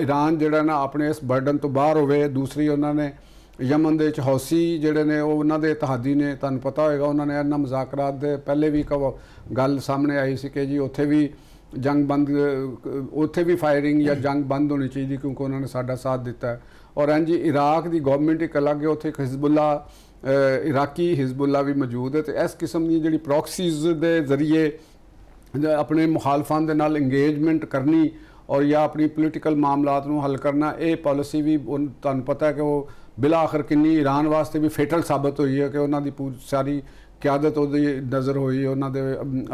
ਈਰਾਨ ਜਿਹੜਾ ਨਾ ਆਪਣੇ ਇਸ ਬਰਡਨ ਤੋਂ ਬਾਹਰ ਹੋਵੇ। ਦੂਸਰੀ ਉਹਨਾਂ ਨੇ ਯਮਨ ਦੇ ਵਿੱਚ ਹੌਸੀ ਜਿਹੜੇ ਨੇ ਉਹ ਉਹਨਾਂ ਦੇ ਇਤਿਹਾਦੀ ਨੇ, ਤੁਹਾਨੂੰ ਪਤਾ ਹੋਏਗਾ ਉਹਨਾਂ ਨੇ ਇਹਨਾਂ ਮੁਜ਼ਾਕਰਾਤ ਦੇ ਪਹਿਲੇ ਵੀ ਗੱਲ ਸਾਹਮਣੇ ਆਈ ਸੀ ਕਿ ਜੀ ਉੱਥੇ ਵੀ ਜੰਗ ਬੰਦ, ਉੱਥੇ ਵੀ ਫਾਇਰਿੰਗ ਜਾਂ ਜੰਗ ਬੰਦ ਹੋਣੀ ਚਾਹੀਦੀ ਕਿਉਂਕਿ ਉਹਨਾਂ ਨੇ ਸਾਡਾ ਸਾਥ ਦਿੱਤਾ। ਔਰ ਇੰਝ ਇਰਾਕ ਦੀ ਗਵਰਨਮੈਂਟ ਇੱਕ ਅਲੱਗ ਹੈ, ਉੱਥੇ ਇੱਕ ਹਿਜ਼ਬੁੱਲਾ ਇਰਾਕੀ ਹਿਜ਼ਬੁੱਲਾ ਵੀ ਮੌਜੂਦ ਹੈ ਤੇ ਇਸ ਕਿਸਮ ਦੀ ਜਿਹੜੀ ਪ੍ਰੋਕਸੀਜ਼ ਦੇ ਜ਼ਰੀਏ ਆਪਣੇ ਮੁਖਾਲਫਾਂ ਦੇ ਨਾਲ ਇੰਗੇਜਮੈਂਟ ਕਰਨੀ ਔਰ ਜਾਂ ਆਪਣੀ ਪੋਲੀਟੀਕਲ ਮਾਮਲਾਤ ਨੂੰ ਹੱਲ ਕਰਨਾ, ਇਹ ਪਾਲਿਸੀ ਵੀ ਤੁਹਾਨੂੰ ਪਤਾ ਹੈ ਕਿ ਉਹ ਬਿਲਾ ਆਖਰ ਕਿੰਨੀ ਈਰਾਨ ਵਾਸਤੇ ਵੀ ਫੇਟਲ ਸਾਬਤ ਹੋਈ ਹੈ ਕਿ ਉਹਨਾਂ ਦੀ ਸਾਰੀ ਕਿਆਦਤ ਉਹਦੀ ਨਜ਼ਰ ਹੋਈ, ਉਹਨਾਂ ਦੇ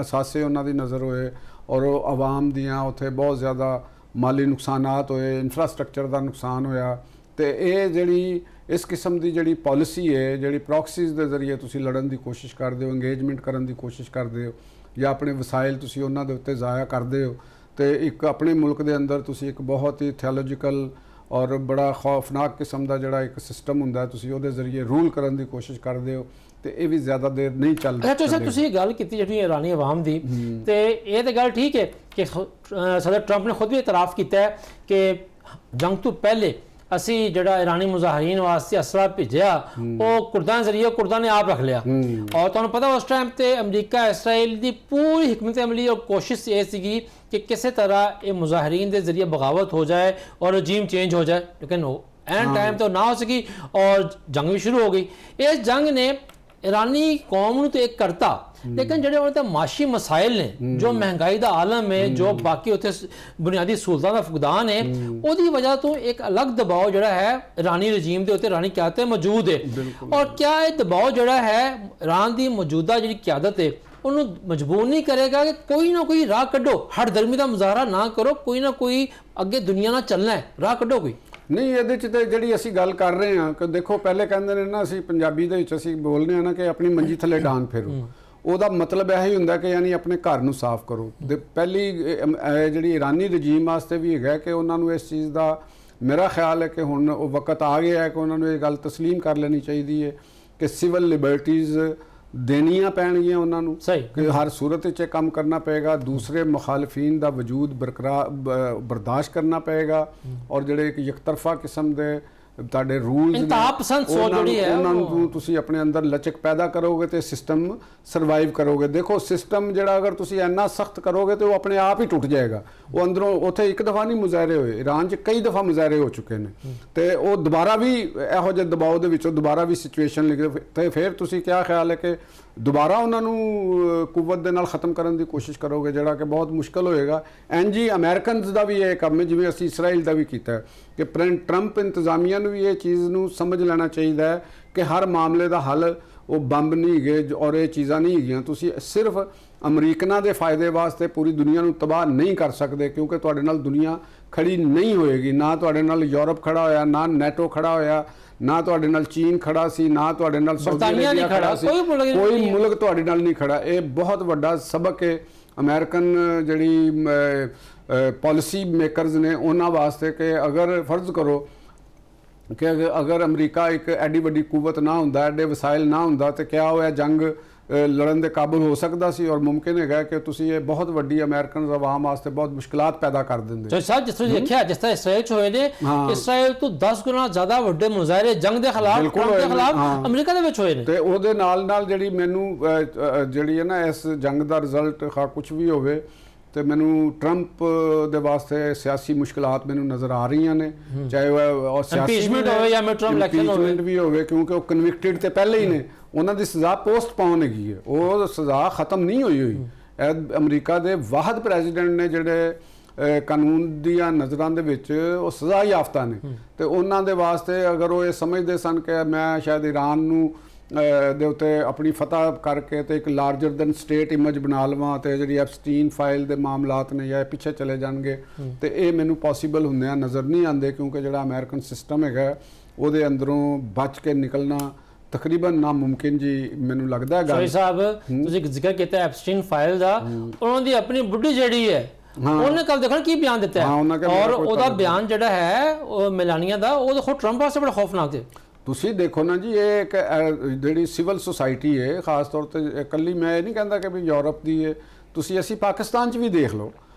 ਅਸਾਸੇ ਉਹਨਾਂ ਦੀ ਨਜ਼ਰ ਹੋਏ ਔਰ ਉਹ ਆਵਾਮ ਦੀਆਂ ਉੱਥੇ ਬਹੁਤ ਜ਼ਿਆਦਾ ਮਾਲੀ ਨੁਕਸਾਨਾਤ ਹੋਏ, ਇਨਫਰਾਸਟ੍ਰਕਚਰ ਦਾ ਨੁਕਸਾਨ ਹੋਇਆ। ਤੇ ਇਹ ਜਿਹੜੀ ਇਸ ਕਿਸਮ ਦੀ ਜਿਹੜੀ ਪਾਲਿਸੀ ਹੈ ਜਿਹੜੀ ਪ੍ਰੋਕਸੀਜ਼ ਦੇ ਜ਼ਰੀਏ ਤੁਸੀਂ ਲੜਨ ਦੀ ਕੋਸ਼ਿਸ਼ ਕਰਦੇ ਹੋ, ਇੰਗੇਜਮੈਂਟ ਕਰਨ ਦੀ ਕੋਸ਼ਿਸ਼ ਕਰਦੇ ਹੋ ਜਾਂ ਆਪਣੇ ਵਸਾਇਲ ਤੁਸੀਂ ਉਹਨਾਂ ਦੇ ਉੱਤੇ ਜ਼ਾਇਆ ਕਰਦੇ ਹੋ ਤੇ ਇੱਕ ਆਪਣੇ ਮੁਲਕ ਦੇ ਅੰਦਰ ਤੁਸੀਂ ਇੱਕ ਬਹੁਤ ਹੀ ਥਿਓਲੋਜੀਕਲ ਔਰ ਬੜਾ ਖੌਫਨਾਕ ਕਿਸਮ ਦਾ ਜਿਹੜਾ ਇੱਕ ਸਿਸਟਮ ਹੁੰਦਾ ਤੁਸੀਂ ਉਹਦੇ ਜ਼ਰੀਏ ਰੂਲ ਕਰਨ ਦੀ ਕੋਸ਼ਿਸ਼ ਕਰਦੇ ਹੋ ਤੇ ਇਹ ਵੀ ਜ਼ਿਆਦਾ ਦੇਰ ਨਹੀਂ ਚੱਲਦਾ। ਤੁਸੀਂ ਗੱਲ ਕੀਤੀ ਜਿਹੜੀ ਇਰਾਨੀ ਆਵਾਮ ਦੀ ਤੇ ਇਹ ਤਾਂ ਗੱਲ ਠੀਕ ਹੈ ਕਿ ਸਦਰ ਟਰੰਪ ਨੇ ਖੁਦ ਵੀ ਇਤਰਾਫ ਕੀਤਾ ਹੈ ਕਿ ਜੰਗ ਤੋਂ ਪਹਿਲੇ ਅਸੀਂ ਜਿਹੜਾ ਇਰਾਨੀ ਮੁਜ਼ਾਹਰੀਨ ਵਾਸਤੇ ਅਸਲਾ ਭੇਜਿਆ ਉਹ ਕੁਰਦਾਂ ਜ਼ਰੀਏ ਕੁਰਦਾਂ ਨੇ ਆਪ ਰੱਖ ਲਿਆ ਔਰ ਤੁਹਾਨੂੰ ਪਤਾ ਉਸ ਟਾਈਮ ਤੇ ਅਮਰੀਕਾ ਇਸਰਾਈਲ ਦੀ ਪੂਰੀ ਹਕਮਤ ਅਮਲੀ ਔਰ ਕੋਸ਼ਿਸ਼ ਇਹ ਸੀਗੀ ਕਿ ਕਿਸੇ ਤਰ੍ਹਾਂ ਇਹ ਮੁਜ਼ਾਹਰੀਨ ਦੇ ਜ਼ਰੀਏ ਬਗਾਵਤ ਹੋ ਜਾਏ ਔਰ ਰਜੀਮ ਚੇਂਜ ਹੋ ਜਾਏ, ਲੇਕਿਨ ਉਹ ਐਨ ਟਾਈਮ ਤੇ ਨਾ ਹੋ ਸਕੀ ਔਰ ਜੰਗ ਵੀ ਸ਼ੁਰੂ ਹੋ ਗਈ। ਇਸ ਜੰਗ ਨੇ ईरानी कौम ਨੂੰ ਤੇ ਇੱਕ ਕਰਤਾ ਲੇਕਿਨ ਜਿਹੜੇ ਉਹਨਾਂ ਦੇ ਮਾਸ਼ੀ ਮਸਾਇਲ ਨੇ ਜੋ ਮਹਿੰਗਾਈ ਦਾ ਆਲਮ ਹੈ ਜੋ ਬਾਕੀ ਉੱਥੇ ਬੁਨਿਆਦੀ ਸਹੂਲਤਾਂ ਦਾ ਫੁਕਦਾਨ ਹੈ ਉਹਦੀ ਵਜ੍ਹਾ ਤੋਂ ਇੱਕ ਅਲੱਗ ਦਬਾਅ ਜਿਹੜਾ ਹੈ ਈਰਾਨੀ ਰਜੀਮ ਦੇ ਉੱਤੇ ਈਰਾਨੀ ਕਿਆਦਤ ਤੇ ਮੌਜੂਦ ਹੈ ਔਰ ਕਿਆ ਇਹ ਦਬਾਅ ਜਿਹੜਾ ਹੈ ਈਰਾਨ ਦੀ ਮੌਜੂਦਾ ਜਿਹੜੀ ਕਿਆਦਤ ਹੈ ਉਹਨੂੰ ਮਜਬੂਰ ਨਹੀਂ ਕਰੇਗਾ ਕਿ ਕੋਈ ਨਾ ਕੋਈ ਰਾਹ ਕੱਢੋ, ਹਰ ਦਰਮੀ ਦਾ ਮੁਜ਼ਾਹਰਾ ਨਾ ਕਰੋ, ਕੋਈ ਨਾ ਕੋਈ ਅੱਗੇ ਦੁਨੀਆ ਨਾਲ ਚੱਲਣਾ ਹੈ, ਰਾਹ ਕੱਢੋ ਕੋਈ। ਨਹੀਂ ਇਹਦੇ 'ਚ ਤੇ ਜਿਹੜੀ ਅਸੀਂ ਗੱਲ ਕਰ ਰਹੇ ਹਾਂ ਕਿ ਦੇਖੋ ਪਹਿਲੇ ਕਹਿੰਦੇ ਨੇ ਨਾ ਅਸੀਂ ਪੰਜਾਬੀ ਦੇ ਵਿੱਚ ਅਸੀਂ ਬੋਲਦੇ ਹਾਂ ਨਾ ਕਿ ਆਪਣੀ ਮੰਜੀ ਥੱਲੇ ਡਾਂਗ ਫੇਰੋ, ਉਹਦਾ ਮਤਲਬ ਇਹ ਹੀ ਹੁੰਦਾ ਕਿ ਯਾਨੀ ਆਪਣੇ ਘਰ ਨੂੰ ਸਾਫ਼ ਕਰੋ। ਤੇ ਪਹਿਲੀ ਜਿਹੜੀ ਈਰਾਨੀ ਰਜੀਮ ਵਾਸਤੇ ਵੀ ਹੈਗਾ ਕਿ ਉਹਨਾਂ ਨੂੰ ਇਸ ਚੀਜ਼ ਦਾ ਮੇਰਾ ਖਿਆਲ ਹੈ ਕਿ ਹੁਣ ਉਹ ਵਕਤ ਆ ਗਿਆ ਹੈ ਕਿ ਉਹਨਾਂ ਨੂੰ ਇਹ ਗੱਲ ਤਸਲੀਮ ਕਰ ਲੈਣੀ ਚਾਹੀਦੀ ਹੈ ਕਿ ਸਿਵਲ ਲਿਬਰਟੀਜ਼ ਦੇਣੀਆਂ ਪੈਣਗੀਆਂ ਉਹਨਾਂ ਨੂੰ ਕਿ ਹਰ ਸੂਰਤ 'ਚ ਕੰਮ ਕਰਨਾ ਪਏਗਾ, ਦੂਸਰੇ ਮੁਖਾਲਫੀਨ ਦਾ ਵਜੂਦ ਬਰਕਰਾਰ ਬਰਦਾਸ਼ਤ ਕਰਨਾ ਪਏਗਾ ਔਰ ਜਿਹੜੇ ਇੱਕ ਇਕਤਰਫਾ ਕਿਸਮ ਦੇ ਤੁਹਾਡੇ ਰੂਲਸ ਉਹਨਾਂ ਨੂੰ ਤੁਸੀਂ ਆਪਣੇ ਅੰਦਰ ਲਚਕ ਪੈਦਾ ਕਰੋਗੇ ਤੇ ਸਿਸਟਮ ਸਰਵਾਈਵ ਕਰੋਗੇ। ਦੇਖੋ ਸਿਸਟਮ ਜਿਹੜਾ ਅਗਰ ਤੁਸੀਂ ਇੰਨਾ ਸਖਤ ਕਰੋਗੇ ਤੇ ਉਹ ਆਪਣੇ ਆਪ ਹੀ ਟੁੱਟ ਜਾਏਗਾ। ਉਹ ਅੰਦਰੋਂ ਉੱਥੇ ਇੱਕ ਦਫਾ ਨਹੀਂ ਮੁਜ਼ਾਹਰੇ ਹੋਏ, ਈਰਾਨ 'ਚ ਕਈ ਦਫਾ ਮੁਜ਼ਾਹਰੇ ਹੋ ਚੁੱਕੇ ਨੇ ਤੇ ਉਹ ਦੁਬਾਰਾ ਵੀ ਇਹੋ ਜਿਹੇ ਦਬਾਅ ਦੇ ਵਿੱਚੋਂ ਦੁਬਾਰਾ ਵੀ ਸਿਚੁਏਸ਼ਨ ਲਿਖੇ ਤੇ ਫਿਰ ਤੁਸੀਂ ਕਿਆ ਖਿਆਲ ਹੈ ਕਿ ਦੁਬਾਰਾ ਉਹਨਾਂ ਨੂੰ ਕੁਵਤ ਦੇ ਨਾਲ ਖਤਮ ਕਰਨ ਦੀ ਕੋਸ਼ਿਸ਼ ਕਰੋਗੇ ਜਿਹੜਾ ਕਿ ਬਹੁਤ ਮੁਸ਼ਕਲ ਹੋਏਗਾ। ਐਨਜੀ ਅਮਰੀਕਨਸ ਦਾ ਵੀ ਇਹ ਕੰਮ ਹੈ ਜਿਵੇਂ ਅਸੀਂ ਇਸਰਾਈਲ ਦਾ ਵੀ ਕੀਤਾ ਕਿ ਟਰੰਪ ਇੰਤਜ਼ਾਮੀਆ ਨੂੰ ਵੀ ਇਹ ਚੀਜ਼ ਨੂੰ ਸਮਝ ਲੈਣਾ ਚਾਹੀਦਾ ਹੈ ਕਿ ਹਰ ਮਾਮਲੇ ਦਾ ਹੱਲ ਉਹ ਬੰਬ ਨਹੀਂ ਹੈਗੇ ਔਰ ਇਹ ਚੀਜ਼ਾਂ ਨਹੀਂ ਹੈਗੀਆਂ। ਤੁਸੀਂ ਸਿਰਫ ਅਮਰੀਕਨਾਂ ਦੇ ਫਾਇਦੇ ਵਾਸਤੇ ਪੂਰੀ ਦੁਨੀਆ ਨੂੰ ਤਬਾਹ ਨਹੀਂ ਕਰ ਸਕਦੇ, ਕਿਉਂਕਿ ਤੁਹਾਡੇ ਨਾਲ ਦੁਨੀਆ ਖੜੀ ਨਹੀਂ ਹੋਏਗੀ। ਨਾ ਤੁਹਾਡੇ ਨਾਲ ਯੂਰਪ ਖੜਾ ਹੋਇਆ, ਨਾ ਨੈਟੋ ਖੜਾ ਹੋਇਆ, ਨਾ ਤੁਹਾਡੇ ਨਾਲ ਚੀਨ ਖੜਾ ਸੀ, ਨਾ ਤੁਹਾਡੇ ਨਾਲ ਸਾਊਦੀ ਅਰੇਬੀਆ ਖੜਾ ਸੀ, ਕੋਈ ਮੁਲਕ ਤੁਹਾਡੇ ਨਾਲ ਨਹੀਂ ਖੜਾ। ਇਹ ਬਹੁਤ ਵੱਡਾ ਸਬਕ ਹੈ ਅਮਰੀਕਨ ਜਿਹੜੀ ਪਾਲਿਸੀ ਮੇਕਰਸ ਨੇ ਉਹਨਾਂ ਵਾਸਤੇ, ਕਿ ਅਗਰ ਫਰਜ਼ ਕਰੋ ਕਿ ਅਗਰ ਅਮਰੀਕਾ ਇੱਕ ਐਡੀ ਵੱਡੀ ਕੂਵਤ ਨਾ ਹੁੰਦਾ, ਐਡੇ ਵਸਾਇਲ ਨਾ ਹੁੰਦਾ, ਤੇ ਕਿਆ ਹੋਇਆ ਜੰਗ ਲੜਨ ਦੇ ਕਾਬਲ ਹੋ ਸਕਦਾ ਸੀ। ਔਰ ਮੁਮਕਿਨ ਹੈਗਾ ਕਿ ਤੁਸੀਂ ਇਹ ਬਹੁਤ ਵੱਡੀ ਅਮਰੀਕਨ ਆਵਾਮ ਵਾਸਤੇ ਬਹੁਤ ਮੁਸ਼ਕਲਾਤ ਪੈਦਾ ਕਰ ਦਿੰਦੇ। ਸੋ ਸਾਹਿਬ ਜਿਸ ਤਰ੍ਹਾਂ ਦੇਖਿਆ, ਜਿਸ ਤਰ੍ਹਾਂ ਇਸਰਾਈਲ ਚ ਹੋਏ ਨੇ, ਇਸਰਾਈਲ ਤੋਂ 10 ਗੁਣਾ ਜ਼ਿਆਦਾ ਵੱਡੇ ਮੁਜ਼ਾਹਰੇ ਜੰਗ ਦੇ ਖਿਲਾਫ, ਟਰੰਪ ਦੇ ਖਿਲਾਫ ਅਮਰੀਕਾ ਦੇ ਵਿੱਚ ਹੋਏ ਨੇ। ਤੇ ਉਹਦੇ ਨਾਲ ਜਿਹੜੀ ਮੈਨੂੰ ਜਿਹੜੀ ਹੈ ਨਾ ਇਸ ਜੰਗ ਦਾ ਰਿਜ਼ਲਟ ਕੁਝ ਵੀ ਹੋਵੇ, ਤੇ ਮੈਨੂੰ ਟਰੰਪ ਦੇ ਵਾਸਤੇ ਸਿਆਸੀ ਮੁਸ਼ਕਲਾਤ ਮੈਨੂੰ ਨਜ਼ਰ ਆ ਰਹੀਆਂ ਨੇ, ਚਾਹੇ ਉਹ ਇੰਪੀਚਮੈਂਟ ਹੋਵੇ ਜਾਂ ਮਿਡ ਟਰਮ ਇਲੈਕਸ਼ਨ ਹੋਵੇ ਵੀ ਹੋਵੇ, ਕਿਉਂਕਿ ਉਹ ਕਨਵਿਕਟਡ ਤੇ ਪਹਿਲੇ ਹੀ ਨੇ। ਉਹਨਾਂ ਦੀ ਸਜ਼ਾ ਪੋਸਟਪੋਨ ਹੈਗੀ ਹੈ, ਉਹ ਸਜ਼ਾ ਖਤਮ ਨਹੀਂ ਹੋਈ। ਅਮਰੀਕਾ ਦੇ ਵਾਹਦ ਪ੍ਰੈਜ਼ੀਡੈਂਟ ਨੇ ਜਿਹੜੇ ਕਾਨੂੰਨ ਦੀਆਂ ਨਜ਼ਰਾਂ ਦੇ ਵਿੱਚ ਉਹ ਸਜ਼ਾ ਯਾਫਤਾ ਨੇ, ਤੇ ਉਹਨਾਂ ਦੇ ਵਾਸਤੇ ਅਗਰ ਉਹ ਇਹ ਸਮਝਦੇ ਸਨ ਕਿ ਮੈਂ ਸ਼ਾਇਦ ਈਰਾਨ ਨੂੰ ਦੇ ਉੱਤੇ ਆਪਣੀ ਫਤਹ ਕਰਕੇ ਤੇ ਇੱਕ ਲਾਰਜਰ ਦੈਨ ਸਟੇਟ ਇਮੇਜ ਬਣਾ ਲਵਾਂ, ਤੇ ਜਿਹੜੀ ਐਪਸਟੀਨ ਫਾਈਲ ਦੇ ਮਾਮਲਾਤ ਨੇ ਜਾਂ ਪਿੱਛੇ ਚਲੇ ਜਾਣਗੇ, ਤੇ ਇਹ ਮੈਨੂੰ ਪੋਸੀਬਲ ਹੁੰਦਿਆਂ ਨਜ਼ਰ ਨਹੀਂ ਆਉਂਦੇ, ਕਿਉਂਕਿ ਜਿਹੜਾ ਅਮਰੀਕਨ ਸਿਸਟਮ ਹੈਗਾ ਉਹਦੇ ਅੰਦਰੋਂ ਬਚ ਕੇ ਨਿਕਲਣਾ ਤਕਰੀਬਨ ਨਾਮੁਮਕਿਨ ਜੀ ਮੈਨੂੰ ਲੱਗਦਾ ਹੈ। ਸੋਈ ਸਾਹਿਬ ਤੁਸੀਂ ਜ਼ਿਕਰ ਕੀਤਾ ਐਪਸਟੀਨ ਫਾਈਲ ਦਾ, ਉਹਨਾਂ ਦੀ ਆਪਣੀ ਬੁੱਢੀ ਜਿਹੜੀ ਹੈ ਉਹਨੇ ਕੱਲ ਦੇਖੋ ਕੀ ਬਿਆਨ ਦਿੱਤਾ ਹੈ, ਔਰ ਉਹਦਾ ਬਿਆਨ ਜਿਹੜਾ ਹੈ ਉਹ ਮੈਲਾਨੀਆ ਦਾ, ਉਹ ਦੇਖੋ ਟਰੰਪ ਵਾਸਤੇ ਬੜਾ ਖੌਫਨਾਕ ਹੈ। ਤੁਸੀਂ ਦੇਖੋ ਨਾ ਜੀ, ਇਹ ਇੱਕ ਜਿਹੜੀ ਸਿਵਲ ਸੁਸਾਇਟੀ ਹੈ, ਖਾਸ ਤੌਰ ਤੇ ਇਕੱਲੀ ਮੈਂ ਇਹ ਨਹੀਂ ਕਹਿੰਦਾ ਕਿ ਵੀ ਯੂਰਪ ਦੀ ਹੈ, ਅਸੀਂ ਪਾਕਿਸਤਾਨ 'ਚ ਵੀ ਦੇਖ ਲਓ।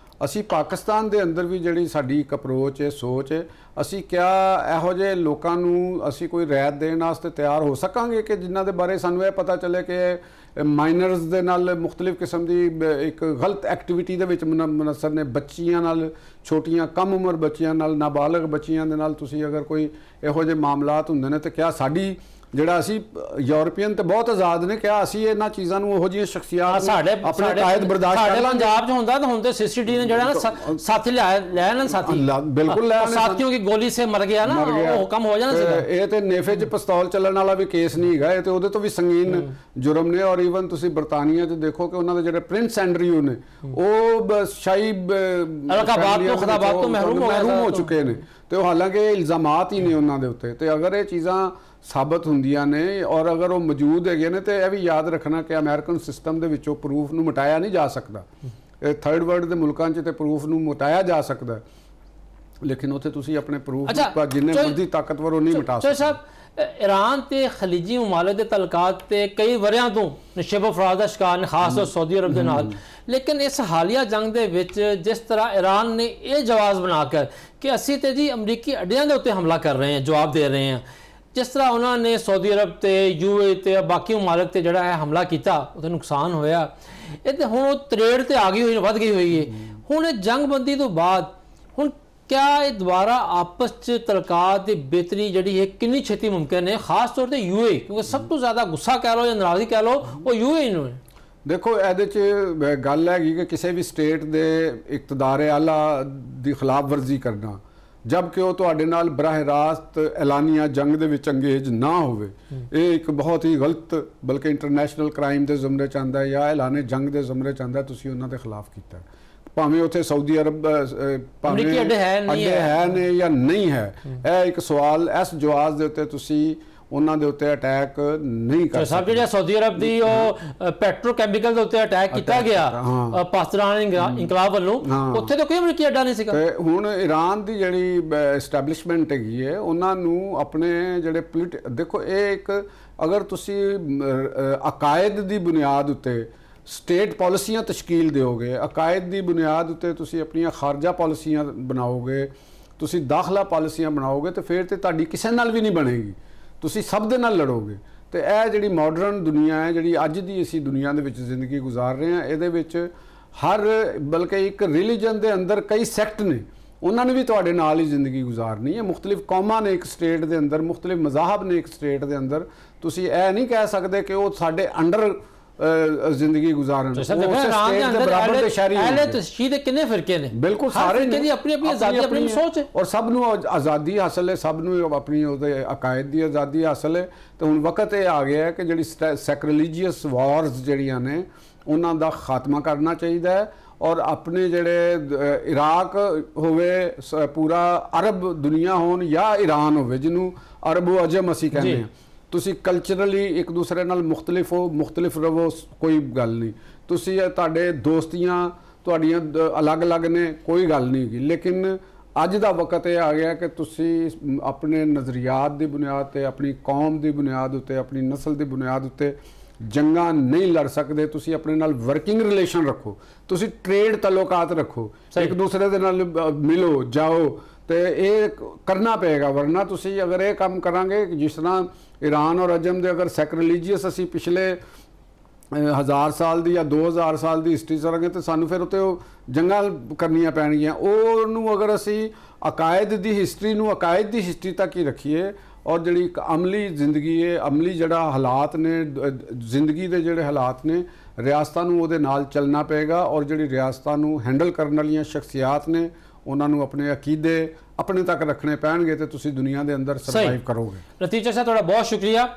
ਅਸੀਂ ਪਾਕਿਸਤਾਨ ਦੇ ਅੰਦਰ ਵੀ ਜਿਹੜੀ ਸਾਡੀ ਇੱਕ ਅਪਰੋਚ ਹੈ, ਸੋਚ ਹੈ, ਅਸੀਂ ਕਿਆ ਇਹੋ ਜਿਹੇ ਲੋਕਾਂ ਨੂੰ ਅਸੀਂ ਕੋਈ ਰਿਆਇਤ ਦੇਣ ਵਾਸਤੇ ਤਿਆਰ ਹੋ ਸਕਾਂਗੇ ਕਿ ਜਿਨ੍ਹਾਂ ਦੇ ਬਾਰੇ ਸਾਨੂੰ ਇਹ ਪਤਾ ਚੱਲੇ ਕਿ ਮਾਈਨਰਸ ਦੇ ਨਾਲ ਮੁxtਲਿਫ ਕਿਸਮ ਦੀ ਇੱਕ ਗਲਤ ਐਕਟੀਵਿਟੀ ਦੇ ਵਿੱਚ ਮੁਨਸਰ ਨੇ, ਬੱਚੀਆਂ ਨਾਲ, ਛੋਟੀਆਂ ਕਮ ਉਮਰ ਬੱਚੀਆਂ ਨਾਲ, ਨਾਬਾਲਗ ਬੱਚੀਆਂ ਦੇ ਨਾਲ ਤੁਸੀਂ ਅਗਰ ਕੋਈ ਇਹੋ ਜਿਹੇ ਮਾਮਲਾਤ ਹੁੰਦੇ ਨੇ, ਤੇ ਕਿਆ ਸਾਡੀ ਜਿਹੜਾ ਅਸੀਂ ਯੂਰਪੀਅਨ ਤੇ ਬਹੁਤ ਆਜ਼ਾਦ ਨੇ, ਕਿਆ ਅਸੀਂ ਇਹਨਾਂ ਚੀਜ਼ਾਂ ਨੂੰ ਉਹੋ ਜਿਹੀਆਂ ਸ਼ਖਸੀਅਤ ਆਪਣੇ ਕਾਇਦ ਬਰਦਾਸ਼ਤ ਕਰ ਲਾਂਗੇ? ਪੰਜਾਬ 'ਚ ਹੁੰਦਾ ਤਾਂ ਹੁਣ ਤੇ ਸੀਸੀਟੀ ਨੇ ਜਿਹੜਾ ਨਾ ਸਾਥੀ ਲੈ ਨਾ ਸਾਥੀ ਬਿਲਕੁਲ ਲੈ ਸਾਥੀਆਂ ਦੀ ਗੋਲੀ ਸੇ ਮਰ ਗਿਆ ਨਾ, ਉਹ ਕੰਮ ਹੋ ਜਾਣਾ ਸੀਗਾ। ਇਹ ਤੇ ਨੇਫੇ 'ਚ ਪਿਸਤੌਲ ਚੱਲਣ ਵਾਲਾ ਵੀ ਕੇਸ ਨਹੀਂ ਹੈਗਾ, ਇਹ ਤੇ ਉਹਦੇ ਤੋਂ ਵੀ ਸੰਗੀਨ ਜੁਰਮ ਨੇ। ਔਰ ਈਵਨ ਤੁਸੀਂ ਬਰਤਾਨੀਆ 'ਚ ਦੇਖੋ ਕਿ ਉਹਨਾਂ ਦੇ ਜਿਹੜੇ ਪ੍ਰਿੰਸ ਐਂਡਰਿਊ ਨੇ ਉਹ ਸ਼ਾਹੀ ਅਲਕਾਬਾਦ ਤੋਂ ਖਤਾਬਾਦ ਤੋਂ ਮਹਿਰੂਮ ਹੋ ਚੁੱਕੇ ਨੇ, ਤੇ ਉਹ ਹਾਲਾਂਕਿ ਇਲਜ਼ਾਮਾਤ ਹੀ ਨੇ ਉਹਨਾਂ ਦੇ ਉੱਤੇ। ਤੇ ਅਗਰ ਇਹ ਚੀਜ਼ਾਂ ਸਾਬਤ ਹੁੰਦੀਆਂ ਨੇ ਔਰ ਅਗਰ ਉਹ ਮੌਜੂਦ ਹੈਗੇ ਨੇ, ਤੇ ਇਹ ਵੀ ਯਾਦ ਰੱਖਣਾ ਕਿ ਅਮਰੀਕਨ ਸਿਸਟਮ ਦੇ ਵਿੱਚੋਂ ਪ੍ਰੂਫ ਨੂੰ ਮਿਟਾਇਆ ਨਹੀਂ ਜਾ ਸਕਦਾ। ਇਹ ਥਰਡ ਵਰਲਡ ਦੇ ਮੁਲਕਾਂ 'ਚ ਤੇ ਪ੍ਰੂਫ ਨੂੰ ਮਿਟਾਇਆ ਜਾ ਸਕਦਾ, ਲੇਕਿਨ ਉੱਥੇ ਤੁਸੀਂ ਆਪਣੇ ਪ੍ਰੂਫ ਜਿੰਨੇ ਮਰਜ਼ੀ ਤਾਕਤਵਰ ਉਹ ਨਹੀਂ ਮਿਟਾ ਸਕਦੇ। ਸਾਹਿਬ ईरान ਤੇ ਖਲੀਜੀ ਮਮਾਲਿਕ ਦੇ ਤਲਕਾਤ ਤੇ ਕਈ ਵਰਿਆਂ ਤੋਂ ਨਸ਼ੇਬ ਅਫਰਾਦ ਦਾ ਸ਼ਿਕਾਰ ਨੇ, ਖਾਸ ਤੌਰ ਸਾਊਦੀ ਅਰਬ ਦੇ ਨਾਲ। ਲੇਕਿਨ ਇਸ ਹਾਲੀਆ ਜੰਗ ਦੇ ਵਿੱਚ ਜਿਸ ਤਰ੍ਹਾਂ ਈਰਾਨ ਨੇ ਇਹ ਜਵਾਬ ਬਣਾ ਕਰ ਕਿ ਅਸੀਂ ਤੇ ਜੀ ਅਮਰੀਕੀ ਅੱਡਿਆਂ ਦੇ ਉੱਤੇ ਹਮਲਾ ਕਰ ਰਹੇ ਹਾਂ, ਜਵਾਬ ਦੇ ਰਹੇ ਹਾਂ, ਜਿਸ ਤਰ੍ਹਾਂ ਉਹਨਾਂ ਨੇ ਸਾਊਦੀ ਅਰਬ ਤੇ UAE ਤੇ ਬਾਕੀ ਮਮਾਲਿਕ ਤੇ ਜਿਹੜਾ ਹੈ ਹਮਲਾ ਕੀਤਾ, ਉਹਦਾ ਨੁਕਸਾਨ ਹੋਇਆ। ਇਹ ਤੇ ਹੁਣ ਉਹ ਤਰੇੜ ਤੇ ਆ ਗਈ ਹੋਈ, ਵੱਧ ਗਈ ਹੋਈ ਹੈ। ਹੁਣ ਇਹ ਜੰਗਬੰਦੀ ਤੋਂ ਬਾਅਦ ਹੁਣ ਕਿਆ ਇਹ ਦੁਬਾਰਾ ਆਪਸ 'ਚ ਤਲਕਾਤ ਦੀ ਬਿਹਤਰੀ ਜਿਹੜੀ ਹੈ ਕਿੰਨੀ ਛੇਤੀ ਮੁਮਕਿਨ ਹੈ, ਖਾਸ ਤੌਰ ਤੇ UAE, ਕਿਉਂਕਿ ਸਭ ਤੋਂ ਜ਼ਿਆਦਾ ਗੁੱਸਾ ਕਹਿ ਲਓ ਜਾਂ ਨਾਰਾਜ਼ਗੀ ਕਹਿ ਲਓ ਉਹ UAE ਨੂੰ ਹੈ। ਦੇਖੋ ਇਹਦੇ 'ਚ ਗੱਲ ਹੈਗੀ ਕਿ ਕਿਸੇ ਵੀ ਸਟੇਟ ਦੇ ਇਕਤਦਾਰ ਆਲਾ ਦੀ ਖਿਲਾਫ ਵਰਜ਼ੀ ਕਰਨਾ, ਜਦਕਿ ਉਹ ਤੁਹਾਡੇ ਨਾਲ ਬਰਾਹ ਰਾਸਤ ਐਲਾਨੀਆ ਜੰਗ ਦੇ ਵਿੱਚ ਅੰਗੇਜ ਨਾ ਹੋਵੇ, ਇਹ ਇੱਕ ਬਹੁਤ ਹੀ ਗਲਤ, ਬਲਕਿ ਇੰਟਰਨੈਸ਼ਨਲ ਕ੍ਰਾਈਮ ਦੇ ਜ਼ਮਰੇ 'ਚ ਆਉਂਦਾ ਜਾਂ ਐਲਾਨੇ ਜੰਗ ਦੇ ਜ਼ਮਰੇ 'ਚ ਆਉਂਦਾ। ਤੁਸੀਂ ਉਹਨਾਂ ਦੇ ਖਿਲਾਫ ਕੀਤਾ, ਭਾਵੇਂ ਉੱਥੇ ਸਾਊਦੀ ਅਰਬ ਭਾਵੇਂ ਅੱਡੇ ਹੈ ਨੇ ਜਾਂ ਨਹੀਂ ਹੈ, ਇਹ ਇੱਕ ਸਵਾਲ, ਇਸ ਜਵਾਜ਼ ਦੇ ਉੱਤੇ ਤੁਸੀਂ ਉਹਨਾਂ ਦੇ ਉੱਤੇ ਅਟੈਕ ਨਹੀਂ ਕਰ ਸਕਦੇ। ਜਿਹੜਾ ਸਾਊਦੀ ਅਰਬ ਦੀ ਉਹ ਪੈਟਰੋਕੈਮੀਕਲ ਦੇ ਉੱਤੇ ਅਟੈਕ ਕੀਤਾ ਗਿਆ ਪਾਕਿਸਤਾਨ ਇਨਕਲਾਬ ਵੱਲੋਂ, ਉੱਥੇ ਤਾਂ ਕੋਈ ਅਮਰੀਕੀ ਅੱਡਾ ਨਹੀਂ ਸੀਗਾ। ਤੇ ਹੁਣ ਈਰਾਨ ਦੀ ਜਿਹੜੀ ਐਸਟੈਬਲਿਸ਼ਮੈਂਟ ਹੈਗੀ ਹੈ, ਉਹਨਾਂ ਨੂੰ ਆਪਣੇ ਜਿਹੜੇ ਦੇਖੋ, ਇਹ ਇੱਕ ਅਗਰ ਤੁਸੀਂ ਅਕਾਇਦ ਦੀ ਬੁਨਿਆਦ ਉੱਤੇ ਸਟੇਟ ਪਾਲਿਸੀਆਂ ਤਸ਼ਕੀਲ ਦਿਓਗੇ, ਅਕਾਇਦ ਦੀ ਬੁਨਿਆਦ ਉੱਤੇ ਤੁਸੀਂ ਆਪਣੀਆਂ ਖਾਰਜਾ ਪਾਲਿਸੀਆਂ ਬਣਾਓਗੇ, ਤੁਸੀਂ ਦਾਖਲਾ ਪਾਲਿਸੀਆਂ ਬਣਾਓਗੇ, ਤੇ ਫਿਰ ਤੇ ਤੁਹਾਡੀ ਕਿਸੇ ਨਾਲ ਵੀ ਨਹੀਂ ਬਣੇਗੀ, ਤੁਸੀਂ ਸਭ ਦੇ ਨਾਲ ਲੜੋਗੇ। ਤੇ ਇਹ ਜਿਹੜੀ ਮਾਡਰਨ ਦੁਨੀਆ ਹੈ, ਜਿਹੜੀ ਅੱਜ ਦੀ ਅਸੀਂ ਦੁਨੀਆ ਦੇ ਵਿੱਚ ਜ਼ਿੰਦਗੀ ਗੁਜ਼ਾਰ ਰਹੇ ਹਾਂ, ਇਹਦੇ ਵਿੱਚ ਹਰ ਬਲਕਿ ਇੱਕ ਰਿਲੀਜਨ ਦੇ ਅੰਦਰ ਕਈ ਸੈਕਟ ਨੇ, ਉਹਨਾਂ ਨੇ ਵੀ ਤੁਹਾਡੇ ਨਾਲ ਹੀ ਜ਼ਿੰਦਗੀ ਗੁਜ਼ਾਰਨੀ ਹੈ। ਮੁxtਲਿਫ ਕੌਮਾਂ ਨੇ ਇੱਕ ਸਟੇਟ ਦੇ ਅੰਦਰ, ਮੁxtਲਿਫ ਮਜ਼ਾਹਬ ਨੇ ਇੱਕ ਸਟੇਟ ਦੇ ਅੰਦਰ, ਤੁਸੀਂ ਇਹ ਨਹੀਂ ਕਹਿ ਸਕਦੇ ਕਿ ਉਹ ਸਾਡੇ ਅੰਡਰ ਜ਼ਿੰਦਗੀ ਗੁਜ਼ਾਰਨ। ਕਿੰਨੇ ਫਿਰਕੇ ਨੇ, ਬਿਲਕੁਲ ਸਾਰੇ ਨੇ, ਆਪਣੀ ਆਪਣੀ ਆਜ਼ਾਦੀ, ਆਪਣੀ ਸੋਚ ਹੈ, ਔਰ ਸਭ ਨੂੰ ਆਜ਼ਾਦੀ ਹਾਸਲ ਹੈ, ਸਭ ਨੂੰ ਆਪਣੀ ਉਹਦੇ ਅਕਾਇਦ ਦੀ ਆਜ਼ਾਦੀ ਹਾਸਲ ਹੈ। ਤੇ ਹੁਣ ਵਕਤ ਇਹ ਆ ਗਿਆ ਹੈ ਕਿ ਜਿਹੜੀ ਸੈਕਰੀਲੀਜੀਅਸ ਵਾਰਸ ਜਿਹੜੀਆਂ ਨੇ ਉਹਨਾਂ ਦਾ ਖਾਤਮਾ ਕਰਨਾ ਚਾਹੀਦਾ ਹੈ ਔਰ ਆਪਣੇ ਜਿਹੜੇ ਇਰਾਕ ਹੋਵੇ ਪੂਰਾ ਅਰਬ ਦੁਨੀਆ ਹੋਣ ਜਾਂ ਈਰਾਨ ਹੋਵੇ ਜਿਹਨੂੰ ਅਰਬੋ ਅਜਮ ਅਸੀਂ ਕਹਿੰਦੇ ਹਾਂ, ਤੁਸੀਂ ਕਲਚਰਲੀ ਇੱਕ ਦੂਸਰੇ ਨਾਲ ਮੁਖਤਲਿਫ ਹੋ, ਮੁਖਤਲਿਫ ਰਵੋ, ਕੋਈ ਗੱਲ ਨਹੀਂ। ਤੁਸੀਂ ਤੁਹਾਡੇ ਦੋਸਤੀਆਂ ਤੁਹਾਡੀਆਂ ਅਲੱਗ-ਅਲੱਗ ਨੇ, ਕੋਈ ਗੱਲ ਨਹੀਂ ਹੈਗੀ, ਲੇਕਿਨ ਅੱਜ ਦਾ ਵਕਤ ਇਹ ਆ ਗਿਆ ਕਿ ਤੁਸੀਂ ਆਪਣੇ ਨਜ਼ਰੀਆਤ ਦੀ ਬੁਨਿਆਦ ਤੇ, ਆਪਣੀ ਕੌਮ ਦੀ ਬੁਨਿਆਦ ਉੱਤੇ, ਆਪਣੀ ਨਸਲ ਦੀ ਬੁਨਿਆਦ ਉੱਤੇ ਜੰਗਾਂ ਨਹੀਂ ਲੜ ਸਕਦੇ। ਤੁਸੀਂ ਆਪਣੇ ਨਾਲ ਵਰਕਿੰਗ ਰਿਲੇਸ਼ਨ ਰੱਖੋ, ਤੁਸੀਂ ਟ੍ਰੇਡ ਤਲੁਕਾਤ ਰੱਖੋ, ਇੱਕ ਦੂਸਰੇ ਦੇ ਨਾਲ ਮਿਲੋ ਜਾਓ, ਤੇ ਇਹ ਕਰਨਾ ਪਏਗਾ। ਵਰਨਾ ਤੁਸੀਂ ਅਗਰ ਇਹ ਕੰਮ ਕਰਾਂਗੇ ਜਿਸ ਤਰ੍ਹਾਂ ਈਰਾਨ ਔਰ ਅਜਮ ਦੇ ਅਗਰ ਸੈਕਰੀਲੀਜੀਅਸ ਅਸੀਂ ਪਿਛਲੇ 1000 ਸਾਲ ਦੀ ਜਾਂ 2000 ਸਾਲ ਦੀ ਹਿਸਟਰੀ ਕਰਾਂਗੇ ਤੇ ਸਾਨੂੰ ਫਿਰ ਉੱਤੇ ਉਹ ਜੰਗਾਂ ਕਰਨੀਆਂ ਪੈਣਗੀਆਂ। ਉਹਨੂੰ ਅਗਰ ਅਸੀਂ ਅਕਾਇਦ ਦੀ ਹਿਸਟਰੀ ਨੂੰ ਅਕਾਇਦ ਦੀ ਹਿਸਟਰੀ ਤੱਕ ਹੀ ਰੱਖੀਏ ਔਰ ਜਿਹੜੀ ਇੱਕ ਅਮਲੀ ਜ਼ਿੰਦਗੀ ਹੈ, ਅਮਲੀ ਜਿਹੜਾ ਹਾਲਾਤ ਨੇ, ਜ਼ਿੰਦਗੀ ਦੇ ਜਿਹੜੇ ਹਾਲਾਤ ਨੇ, ਰਿਆਸਤਾਂ ਨੂੰ ਉਹਦੇ ਨਾਲ ਚੱਲਣਾ ਪਏਗਾ। ਔਰ ਜਿਹੜੀ ਰਿਆਸਤਾਂ ਨੂੰ ਹੈਂਡਲ ਕਰਨ ਵਾਲੀਆਂ ਸ਼ਖਸੀਅਤ ਨੇ ਉਹਨਾਂ ਨੂੰ ਆਪਣੇ ਅਕੀਦੇ ਆਪਣੇ ਤੱਕ ਰੱਖਣੇ ਪੈਣਗੇ ਤੇ ਤੁਸੀਂ ਦੁਨੀਆ ਦੇ ਅੰਦਰ ਸਰਵਾਈਵ ਕਰੋਗੇ। ਲਤੀਫ ਸਾਹਿਬ ਤੁਹਾਡਾ ਬਹੁਤ ਸ਼ੁਕਰੀਆ।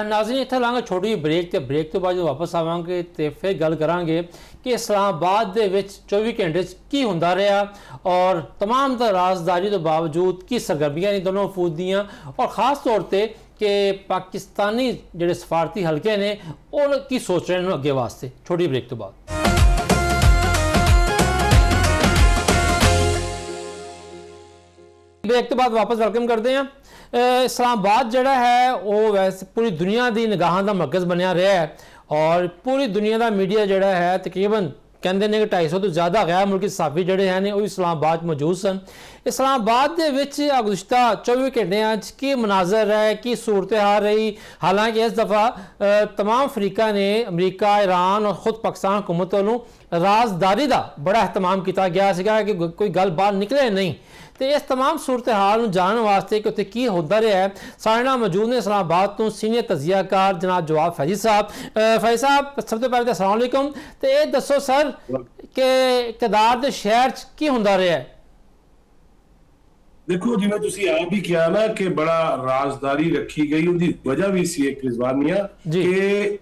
ਨਾਜ਼ਰੀਨ ਇੱਥੇ ਲਾਂਗੇ ਛੋਟੀ ਬ੍ਰੇਕ, ਤੇ ਬ੍ਰੇਕ ਤੋਂ ਬਾਅਦ ਜਦੋਂ ਵਾਪਸ ਆਵਾਂਗੇ ਤੇ ਫਿਰ ਗੱਲ ਕਰਾਂਗੇ ਕਿ ਇਸਲਾਮਾਬਾਦ ਦੇ ਵਿੱਚ 24 ਘੰਟੇ 'ਚ ਕੀ ਹੁੰਦਾ ਰਿਹਾ ਔਰ तमाम ਰਾਜ਼ਦਾਰੀ ਤੋਂ ਬਾਵਜੂਦ ਕੀ ਸਰਗਰਮੀਆਂ ਨੇ ਦੋਨੋਂ ਵਫੂਦ ਦੀਆਂ, ਔਰ ਖਾਸ ਤੌਰ ਤੇ ਕਿ ਪਾਕਿਸਤਾਨੀ ਜਿਹੜੇ ਸਫਾਰਤੀ ਹਲਕੇ ਨੇ ਉਹ ਕੀ ਸੋਚ ਰਹੇ ਨੇ ਅੱਗੇ ਵਾਸਤੇ। ਛੋਟੀ ਬ੍ਰੇਕ ਤੋਂ ਬਾਅਦ ब्रेक तो बाद वापस वेलकम करते हैं। इस्लामाबाद ਜਿਹੜਾ ਹੈ ਉਹ ਵੈਸੇ ਪੂਰੀ ਦੁਨੀਆ ਦੀ ਨਿਗਾਹਾਂ ਦਾ ਮਰਕਜ਼ ਬਣਿਆ ਰਿਹਾ ਹੈ ਔਰ ਪੂਰੀ ਦੁਨੀਆ ਦਾ ਮੀਡੀਆ ਜਿਹੜਾ ਹੈ ਤਕਰੀਬਨ ਕਹਿੰਦੇ ਨੇ ਕਿ 250 ਤੋਂ ਜ਼ਿਆਦਾ ਗੈਰ ਮੁਲਕੀ ਸਹਾਫੀ ਜਿਹੜੇ ਹਨ ਉਹ ਇਸਲਾਮਾਬਾਦ ਮੌਜੂਦ ਸਨ। ਇਸਲਾਮਾਬਾਦ ਦੇ ਵਿੱਚ ਗੁਜ਼ਸ਼ਤਾ 24 ਘੰਟਿਆਂ 'ਚ ਕੀ ਮਨਾਜ਼ਰ ਹੈ, ਕੀ ਸੂਰਤ ਹਾਲ ਰਹੀ। ਹਾਲਾਂਕਿ ਇਸ ਦਫਾ तमाम ਫਰੀਕਾਂ ਨੇ ਅਮਰੀਕਾ, ਈਰਾਨ ਔਰ ਖੁਦ ਪਾਕਿਸਤਾਨ हुकूमत ਵੱਲੋਂ ਰਾਜ਼ਦਾਰੀ ਦਾ ਬੜਾ ਅਹਿਤਮਾਮ ਕੀਤਾ ਗਿਆ ਸੀਗਾ ਕਿ ਕੋਈ ਗੱਲ ਬਾਹਰ ਨਿਕਲੇ ਨਹੀਂ। तो इस तमाम सूरत हाल जानने वास्ते कि उत्थे की होता रहा है, सारे नाल मौजूद ने इस्लामाबाद तो सीनियर तजियाकार जनाब जवाब फैजी साहब। फैजी साहब सब तो पहले अस्सलाम वालेकुम, तो ये दसो सर कि इक़्तिदार दे शहर च की होता रहा है। देखो जिवें तुसीं आप ही कहा ना कि बड़ा राजदारी रखी गई, उहदी वजह भी सी एक रिजवानिया कि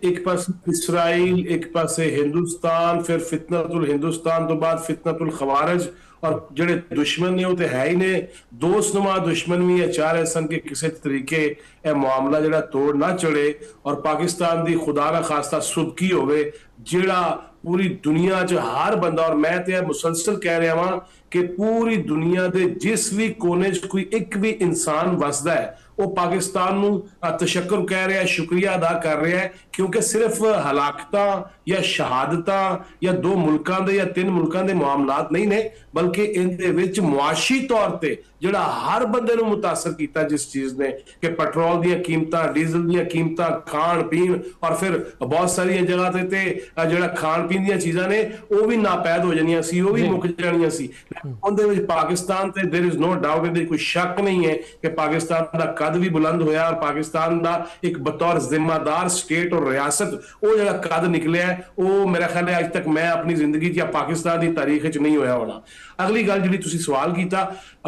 एक पासे इसराइल, एक पासे हिंदुस्तान, फिर फितनतुल हिंदुस्तान तो बाद फितनतुल खवारिज और ਜਿਹੜੇ ਦੁਸ਼ਮਣ ਨੇ ਉਹ ਤੇ ਹੈ ਹੀ ਨੇ, ਦੋਸਤਨੁਮਾ ਦੁਸ਼ਮਣ ਵੀ ਹੈ, ਚਾਹ ਰਹੇ ਸਨ ਕਿ ਕਿਸੇ ਤਰੀਕੇ ਇਹ ਮਾਮਲਾ ਜਿਹੜਾ ਤੋੜ ਨਾ ਚੜੇ ਔਰ ਪਾਕਿਸਤਾਨ ਦੀ ਖੁਦਾ ਨਾ ਖਾਸਤਾ ਸੁਬਕੀ ਹੋਵੇ ਜਿਹੜਾ ਪੂਰੀ ਦੁਨੀਆ 'ਚ ਹਰ ਬੰਦਾ, ਔਰ ਮੈਂ ਤੇ ਮੁਸਲਸਲ ਕਹਿ ਰਿਹਾ ਵਾਂ ਕਿ ਪੂਰੀ ਦੁਨੀਆ ਦੇ ਜਿਸ ਵੀ ਕੋਨੇ 'ਚ ਕੋਈ ਇੱਕ ਵੀ ਇਨਸਾਨ ਵਸਦਾ ਹੈ ਉਹ ਪਾਕਿਸਤਾਨ ਨੂੰ ਤਸ਼ੱਕਰ ਕਹਿ ਰਿਹਾ, ਸ਼ੁਕਰੀਆ ਅਦਾ ਕਰ ਰਿਹਾ ਹੈ, ਕਿਉਂਕਿ ਸਿਰਫ ਹਲਾਕਤਾਂ ਜਾਂ ਸ਼ਹਾਦਤਾਂ ਜਾਂ ਦੋ ਮੁਲਕਾਂ ਦੇ ਜਾਂ ਤਿੰਨ ਮੁਲਕਾਂ ਦੇ ਮਾਮਲਾਤ ਨਹੀਂ ਨੇ, ਬਲਕਿ ਇਹਦੇ ਵਿੱਚ ਮੁਆਸ਼ੀ ਤੌਰ ਤੇ ਜਿਹੜਾ ਹਰ ਬੰਦੇ ਨੂੰ ਮੁਤਾਸਰ ਕੀਤਾ ਜਿਸ ਚੀਜ਼ ਨੇ ਕਿ ਪੈਟਰੋਲ ਦੀਆਂ ਕੀਮਤਾਂ, ਡੀਜ਼ਲ ਦੀਆਂ ਕੀਮਤਾਂ, ਖਾਣ ਪੀਣ ਔਰ ਫਿਰ ਬਹੁਤ ਸਾਰੀਆਂ ਜਗ੍ਹਾ ਤੇ ਜਿਹੜਾ ਖਾਣ ਪੀਣ ਦੀਆਂ ਚੀਜ਼ਾਂ ਨੇ ਉਹ ਵੀ ਨਾਪੈਦ ਹੋ ਜਾਣੀਆਂ ਸੀ, ਉਹ ਵੀ ਮੁੱਕ ਜਾਣੀਆਂ ਸੀ। ਉਹਦੇ ਵਿੱਚ ਪਾਕਿਸਤਾਨ ਤੇ देयर इज नो डाउट, ਇਹਦੇ ਕੋਈ ਸ਼ੱਕ ਨਹੀਂ ਹੈ ਕਿ ਪਾਕਿਸਤਾਨ ਦਾ कद भी बुलंद होया और पाकिस्तान का एक बतौर जिम्मेदार स्टेट और रियासत वो जो कद निकलिया है वो मेरा ख्याल है अज तक मैं अपनी जिंदगी या पाकिस्तान की तारीख नहीं होया होना। अगली गल जी तुसीं सवाल किया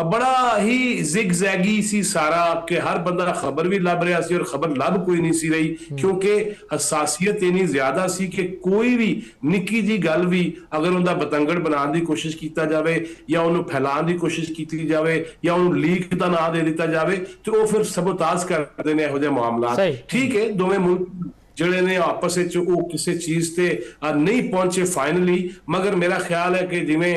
बड़ा ही जिग-जैगी सी सारा कि हर बंदा खबर भी लभ रहा सी और खबर लभ कोई नहीं सी रही, क्योंकि हसासीयत इन्नी ज्यादा सी कि कोई भी निक्की जी गल भी अगर उनका बतंगड़ बनाने की कोशिश किया जाए या उन्होंने फैलाने की कोशिश की जाए या उन्होंने लीक का नाम दे दिता जाए तो वो फिर सबोताज करते हैं ਇਹੋ ਜਿਹੇ ਮਾਮਲਾ। ठीक है दोवें मुल्क ਜਿਹੜੇ ਨੇ ਆਪਸ ਵਿੱਚ ਉਹ ਕਿਸੇ ਚੀਜ਼ ਤੇ ਨਹੀਂ ਪਹੁੰਚੇ ਫਾਈਨਲੀ, ਮਗਰ ਮੇਰਾ ਖਿਆਲ ਹੈ ਕਿ ਜਿਵੇਂ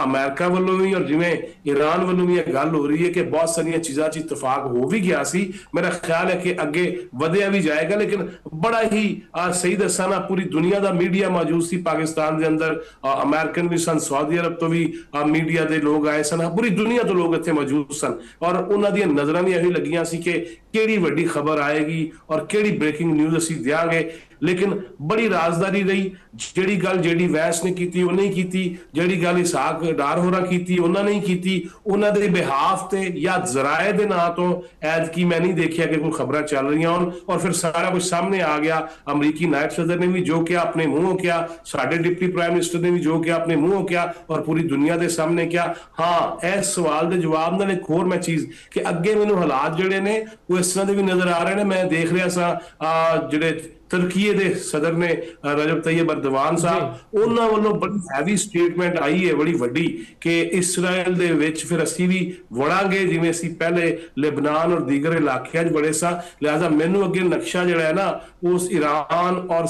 ਅਮਰੀਕਾ ਵੱਲੋਂ ਵੀ ਔਰ ਜਿਵੇਂ ਈਰਾਨ ਵੱਲੋਂ ਵੀ ਇਹ ਗੱਲ ਹੋ ਰਹੀ ਹੈ ਕਿ ਬਹੁਤ ਸਾਰੀਆਂ ਚੀਜ਼ਾਂ 'ਚ ਇਤਫਾਕ ਹੋ ਵੀ ਗਿਆ ਸੀ, ਮੇਰਾ ਖਿਆਲ ਹੈ ਕਿ ਅੱਗੇ ਵਧਿਆ ਵੀ ਜਾਏਗਾ। ਲੇਕਿਨ ਬੜਾ ਹੀ ਸਹੀ ਦੱਸਾਂ ਨਾ ਪੂਰੀ ਦੁਨੀਆ ਦਾ ਮੀਡੀਆ ਮੌਜੂਦ ਸੀ ਪਾਕਿਸਤਾਨ ਦੇ ਅੰਦਰ, ਅਮਰੀਕਨ ਵੀ ਸਨ, ਸਾਊਦੀ ਅਰਬ ਤੋਂ ਵੀ ਮੀਡੀਆ ਦੇ ਲੋਕ ਆਏ ਸਨ, ਪੂਰੀ ਦੁਨੀਆ ਤੋਂ ਲੋਕ ਇੱਥੇ ਮੌਜੂਦ ਸਨ ਔਰ ਉਹਨਾਂ ਦੀਆਂ ਨਜ਼ਰਾਂ ਵੀ ਇਹੀ ਲੱਗੀਆਂ ਸੀ ਕਿ ਕਿਹੜੀ ਵੱਡੀ ਖਬਰ ਆਏਗੀ ਔਰ ਕਿਹੜੀ ਬ੍ਰੇਕਿੰਗ ਨਿਊਜ਼ ਅਸੀਂ ਦਿਆਂਗੇ। लेकिन बड़ी राजदारी रही, ਜਿਹੜੀ ਗੱਲ ਜਿਹੜੀ ਵੈਸ ਨੇ ਕੀਤੀ ਉਹ ਨਹੀਂ ਕੀਤੀ, ਜਿਹੜੀ ਗੱਲ ਇਸਾਕ ਡਾਰ ਹੋਰਾਂ ਕੀਤੀ ਉਹਨਾਂ ਨਹੀਂ ਕੀਤੀ, ਉਹਨਾਂ ਦੇ ਬਿਹਾਫ ਤੇ ਜਾਂ ਜ਼ਰਾਏ ਦੇ ਨਾਂ ਤੋਂ ਐਤਕੀ ਮੈਂ ਨਹੀਂ ਦੇਖਿਆ ਕਿ ਕੋਈ ਖਬਰਾਂ ਚੱਲ ਰਹੀਆਂ ਹੋਣ ਔਰ ਫਿਰ ਸਾਰਾ ਕੁਝ ਸਾਹਮਣੇ ਆ ਗਿਆ। ਅਮਰੀਕੀ ਨਾਇਬ ਸਦਰ ਨੇ ਵੀ ਜੋ ਕਿਹਾ ਆਪਣੇ ਮੂੰਹੋਂ ਕਿਹਾ, ਸਾਡੇ ਡਿਪਟੀ ਪ੍ਰਾਈਮ ਮਿਨਿਸਟਰ ਨੇ ਵੀ ਜੋ ਕਿਹਾ ਆਪਣੇ ਮੂੰਹੋਂ ਕਿਹਾ ਔਰ ਪੂਰੀ ਦੁਨੀਆ ਦੇ ਸਾਹਮਣੇ ਕਿਹਾ। ਹਾਂ ਇਸ ਸਵਾਲ ਦੇ ਜਵਾਬ ਨਾਲ ਇੱਕ ਹੋਰ ਮੈਂ ਚੀਜ਼ ਕਿ ਅੱਗੇ ਮੈਨੂੰ ਹਾਲਾਤ ਜਿਹੜੇ ਨੇ ਉਹ ਇਸ ਤਰ੍ਹਾਂ ਦੇ ਵੀ ਨਜ਼ਰ ਆ ਰਹੇ ਨੇ। ਮੈਂ ਦੇਖ ਰਿਹਾ ਸਾਂ ਜਿਹੜੇ ਤੁਰਕੀਏ ਦੇ ਸਦਰ ਨੇ ਰਜਬ ਤੈਯਬ ਅਰਦੋਗਾਨ ਸਾਹਿਬ, ਉਹਨਾਂ ਵੱਲੋਂ ਬੜੀ ਹੈਵੀ ਸਟੇਟਮੈਂਟ ਆਈ ਹੈ ਬੜੀ ਵੱਡੀ ਕਿ ਇਸਰਾਇਲ ਦੇ ਵਿੱਚ ਫਿਰ ਅਸੀਂ ਵੀ ਵੜਾਂਗੇ ਜਿਵੇਂ ਅਸੀਂ ਪਹਿਲੇ ਲੈਬਨਾਨ ਔਰ ਦੀਗਰ ਇਲਾਕਿਆਂ 'ਚ ਬੜੇ ਸਾਂ। ਲਿਹਾਜ਼ਾ ਮੈਨੂੰ ਅੱਗੇ ਨਕਸ਼ਾ ਜਿਹੜਾ ਹੈ ਨਾ ਉਸ ਈਰਾਨ ਔਰ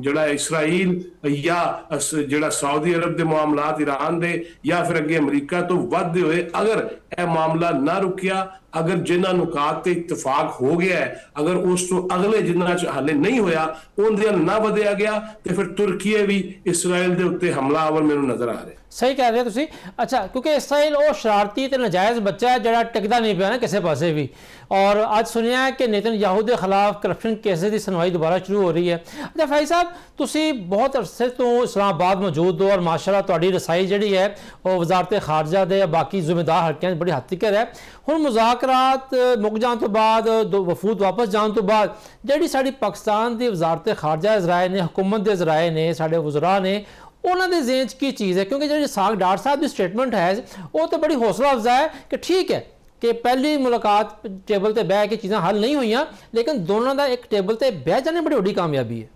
ਜਿਹੜਾ ਇਸਰਾਈਲ ਜਾਂ ਜਿਹੜਾ ਸਾਊਦੀ ਅਰਬ ਦੇ ਮਾਮਲਾਤ ਈਰਾਨ ਦੇ ਜਾਂ ਫਿਰ ਅੱਗੇ ਅਮਰੀਕਾ ਤੋਂ ਵੱਧਦੇ ਹੋਏ ਅਗਰ ਇਹ ਮਾਮਲਾ ਨਾ ਰੁਕਿਆ, ਅਗਰ ਜਿਨ੍ਹਾਂ ਨੁਕਾਤ ਤੇ ਇਤਫਾਕ ਹੋ ਗਿਆ ਹੈ, ਅਗਰ ਉਸ ਤੋਂ ਅਗਲੇ ਜਿਨ੍ਹਾਂ 'ਚ ਹਾਲੇ ਨਹੀਂ ਹੋਇਆ ਉਹਦੇ ਨਾ ਵਧਿਆ ਗਿਆ ਤੇ ਫਿਰ ਤੁਰਕੀਏ ਵੀ ਇਸਰਾਇਲ ਦੇ ਉੱਤੇ ਹਮਲਾਵਰ ਮੈਨੂੰ ਨਜ਼ਰ ਆ ਰਿਹਾ। ਸਹੀ ਕਹਿ ਰਹੇ ਤੁਸੀਂ। ਅੱਛਾ, ਕਿਉਂਕਿ ਇਸਰਾਇਲ ਉਹ ਸ਼ਰਾਰਤੀ ਤੇ ਨਜਾਇਜ਼ ਬੱਚਾ ਹੈ ਜਿਹੜਾ ਟਿਕਦਾ ਨਹੀਂ ਪਿਆ ਨਾ ਕਿਸੇ ਪਾਸੇ ਵੀ, ਔਰ ਅੱਜ ਸੁਣਿਆ ਹੈ ਕਿ ਨੇਤਨਯਾਹੂ ਦੇ ਖਿਲਾਫ ਕਰਪਸ਼ਨ ਕੇਸਿਸ ਦੀ ਸੁਣਵਾਈ ਦੁਬਾਰਾ ਸ਼ੁਰੂ ਹੋ ਰਹੀ ਹੈ। ਅੱਛਾ ਫਾਇਜ਼ ਸਾਹਿਬ, ਤੁਸੀਂ ਬਹੁਤ ਅਰਸੇ ਤੋਂ ਇਸਲਾਮਾਬਾਦ ਮੌਜੂਦ ਹੋ ਔਰ ਮਾਸ਼ਾਅੱਲਾ ਤੁਹਾਡੀ ਰਸਾਈ ਜਿਹੜੀ ਹੈ ਉਹ ਵਜ਼ਾਰਤ ਖਾਰਜਾ ਦੇ ਬਾਕੀ ਜ਼ਿੰਮੇਦਾਰ ਹਲਕਿਆਂ 'ਚ ਬੜੀ ਹੱਦ ਤੱਕ ਹੈ। ਹੁਣ ਮੁਜ਼ਾਕਰਾਤ ਮੁੱਕ ਜਾਣ ਤੋਂ ਬਾਅਦ, ਵਫੂਦ ਵਾਪਸ ਜਾਣ ਤੋਂ ਬਾਅਦ ਜਿਹੜੀ ਸਾਡੀ ਪਾਕਿਸਤਾਨ ਦੀ ਵਜ਼ਾਰਤ ਖਾਰਜਾ ਜ਼ਰਾਏ ਨੇ, ਹੁਕੂਮਤ ਦੇ ਜ਼ਰਾਏ ਨੇ, ਸਾਡੇ ਵਜ਼ਰਾ ਨੇ, ਉਹਨਾਂ ਦੇ ਜ਼ਿਹਨ 'ਚ ਕੀ ਚੀਜ਼ ਹੈ? ਕਿਉਂਕਿ ਜਿਹੜੀ ਸਾਗ ਡਾਰ ਸਾਹਿਬ ਦੀ ਸਟੇਟਮੈਂਟ ਹੈ ਉਹ ਤਾਂ ਬੜੀ ਹੌਸਲਾ ਅਫਜ਼ਾ ਹੈ ਕਿ ਠੀਕ ਹੈ ਕਿ ਪਹਿਲੀ ਮੁਲਾਕਾਤ ਟੇਬਲ ਤੇ ਬਹਿ ਕੇ ਚੀਜ਼ਾਂ ਹੱਲ ਨਹੀਂ ਹੋਈਆਂ, ਲੇਕਿਨ ਦੋਨਾਂ ਦਾ ਇੱਕ ਟੇਬਲ ਤੇ ਬਹਿ ਜਾਣੇ ਬੜੀ ਵੱਡੀ ਕਾਮਯਾਬੀ ਹੈ।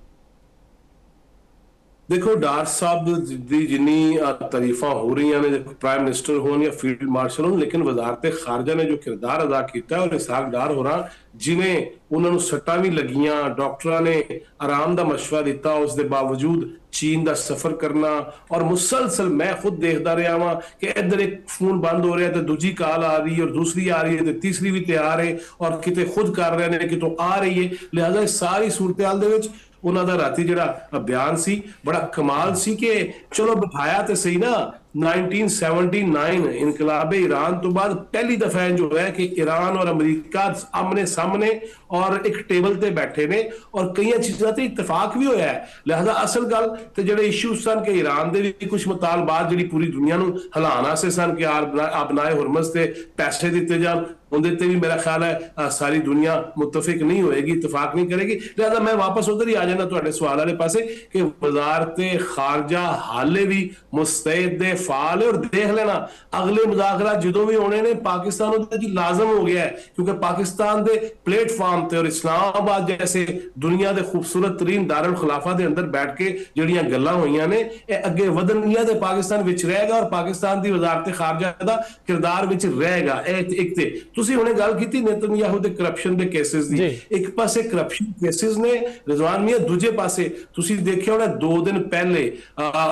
ਦੇਖੋ ਡਾਰ ਸਾਹਿਬ ਦੀ ਜਿੰਨੀ ਤਾਰੀਫਾਂ ਹੋ ਰਹੀਆਂ ਨੇ, ਪ੍ਰਾਈਮ ਮਿਨਿਸਟਰ ਹੋਣ ਜਾਂ ਫੀਲਡ ਮਾਰਸ਼ਲ ਹੋਣ, ਲੇਕਿਨ ਵਜ਼ਾਰਤ ਖਾਰਜਾ ਨੇ ਜੋ ਕਿਰਦਾਰ ਅਦਾ ਕੀਤਾ ਔਰ ਇਸਾਕ ਡਾਰ ਹੋਰਾਂ ਜਿਵੇਂ ਉਹਨਾਂ ਨੂੰ ਸੱਟਾਂ ਵੀ ਲੱਗੀਆਂ, ਡਾਕਟਰਾਂ ਨੇ ਆਰਾਮ ਦਾ ਮਸ਼ਵਰਾ ਦਿੱਤਾ, ਉਸ ਦੇ ਬਾਵਜੂਦ ਚੀਨ ਦਾ ਸਫ਼ਰ ਕਰਨਾ ਔਰ ਮੁਸਲਸਲ ਮੈਂ ਖੁਦ ਦੇਖਦਾ ਰਿਹਾ ਵਾਂ ਕਿ ਇੱਧਰ ਇੱਕ ਫੋਨ ਬੰਦ ਹੋ ਰਿਹਾ ਤੇ ਦੂਜੀ ਕਾਲ ਆ ਰਹੀ ਹੈ ਔਰ ਦੂਸਰੀ ਆ ਰਹੀ ਹੈ ਤੇ ਤੀਸਰੀ ਵੀ ਤਿਆਰ ਹੈ ਔਰ ਕਿਤੇ ਖੁਦ ਕਰ ਰਹੇ ਨੇ ਕਿਤੋਂ ਆ ਰਹੀ ਹੈ। ਲਿਹਾਜ਼ਾ ਇਸ ਸਾਰੀ ਸੂਰਤ-ਹਾਲ ਦੇ ਵਿੱਚ ਉਹਨਾਂ ਦਾ ਰਾਤੀ ਜਿਹੜਾ ਬਿਆਨ ਸੀ ਬੜਾ ਕਮਾਲ ਸੀ ਕਿ ਚਲੋ ਬਿਠਾਇਆ ਤੇ ਸਹੀ ਨਾ। 1979 ਇਨਕਲਾਬ ਈਰਾਨ ਤੋਂ ਬਾਅਦ ਪਹਿਲੀ ਦਫਾ ਜੋ ਹੈ ਕਿ ਈਰਾਨ ਔਰ ਅਮਰੀਕਾ ਆਮਨੇ ਸਾਹਮਣੇ ਔਰ ਇੱਕ ਟੇਬਲ ਤੇ ਬੈਠੇ ਨੇ ਔਰ ਕਈਆਂ ਚੀਜ਼ਾਂ ਤੇ ਇਤਫਾਕ ਵੀ ਹੋਇਆ ਹੈ। ਲਿਹਾਜ਼ਾ ਅਸਲ ਗੱਲ ਤੇ ਜਿਹੜੇ ਇਸ਼ੂ ਸਨ ਕਿ ਈਰਾਨ ਦੇ ਵੀ ਕੁਝ ਮੁਤਾਲਬਾਤ ਜਿਹੜੀ ਪੂਰੀ ਦੁਨੀਆ ਨੂੰ ਹਿਲਾਉਣ ਵਾਸਤੇ ਸਨ ਕਿ ਆਪਨਾਏ ਹੁਰਮਜ਼ ਤੇ ਪੈਸੇ ਦਿੱਤੇ ਜਾਣ, ਉਹਦੇ ਤੇ ਵੀ ਮੇਰਾ ਖਿਆਲ ਹੈ ਸਾਰੀ ਦੁਨੀਆ ਮੁਤਫਿਕ ਨਹੀਂ ਹੋਏਗੀ, ਇਤਫਾਕ ਨਹੀਂ ਕਰੇਗੀ। ਲਿਹਾਜ਼ਾ ਮੈਂ ਵਾਪਸ ਉਧਰ ਹੀ ਆ ਜਾਣਾ ਤੁਹਾਡੇ ਸਵਾਲ ਵਾਲੇ ਪਾਸੇ ਕਿ ਵਜ਼ਾਰਤ ਖਾਰਜਾ ਹਾਲੇ ਵੀ ਮੁਸਤੈਦ ਦੇ ਫਾਲ ਔਰ ਦੇਖ ਲੈਣਾ ਅਗਲੇ ਮੁਜ਼ਾਕਰਾ ਜਦੋਂ ਵੀ ਹੋਣੇ ਨੇ ਪਾਕਿਸਤਾਨ ਉਹਦੇ ਚ ਲਾਜ਼ਮ ਹੋ ਗਿਆ ਹੈ ਕਿਉਂਕਿ ਪਾਕਿਸਤਾਨ ਦੇ ਪਲੇਟਫਾਰਮ ਤੇ ਔਰ ਇਸਲਾਮਾਬਾਦ ਜੈਸੇ ਦੁਨੀਆ ਦੇ ਖੂਬਸੂਰਤ ਤਰੀਨ ਦਾਰੁਲ ਖਿਲਾਫਾ ਦੇ ਅੰਦਰ ਬੈਠ ਕੇ ਜਿਹੜੀਆਂ ਗੱਲਾਂ ਹੋਈਆਂ ਨੇ ਇਹ ਅੱਗੇ ਵਧਣਗੀਆਂ ਤੇ ਪਾਕਿਸਤਾਨ ਵਿੱਚ ਰਹੇਗਾ ਔਰ ਪਾਕਿਸਤਾਨ ਦੀ ਵਜ਼ਾਰਤ ਖਾਰਜਾ ਦਾ ਕਿਰਦਾਰ ਵਿੱਚ ਰਹੇਗਾ। ਇਹ ਇੱਕ ਤੇ ਤੁਸੀਂ ਹੁਣੇ ਗੱਲ ਕੀਤੀ ਨੇਤਨਯਾਹੂ ਦੇ ਕਰਪਸ਼ਨ ਦੇ ਕੇਸਿਸ ਦੀ, ਇੱਕ ਪਾਸੇ ਕਰਪਸ਼ਨ ਕੇਸਿਸ ਨੇ ਰਿਜ਼ਵਾਨ ਮੀਆਂ, ਦੂਜੇ ਪਾਸੇ ਤੁਸੀਂ ਦੇਖਿਆ ਹੋਣਾ 2 ਦਿਨ ਪਹਿਲੇ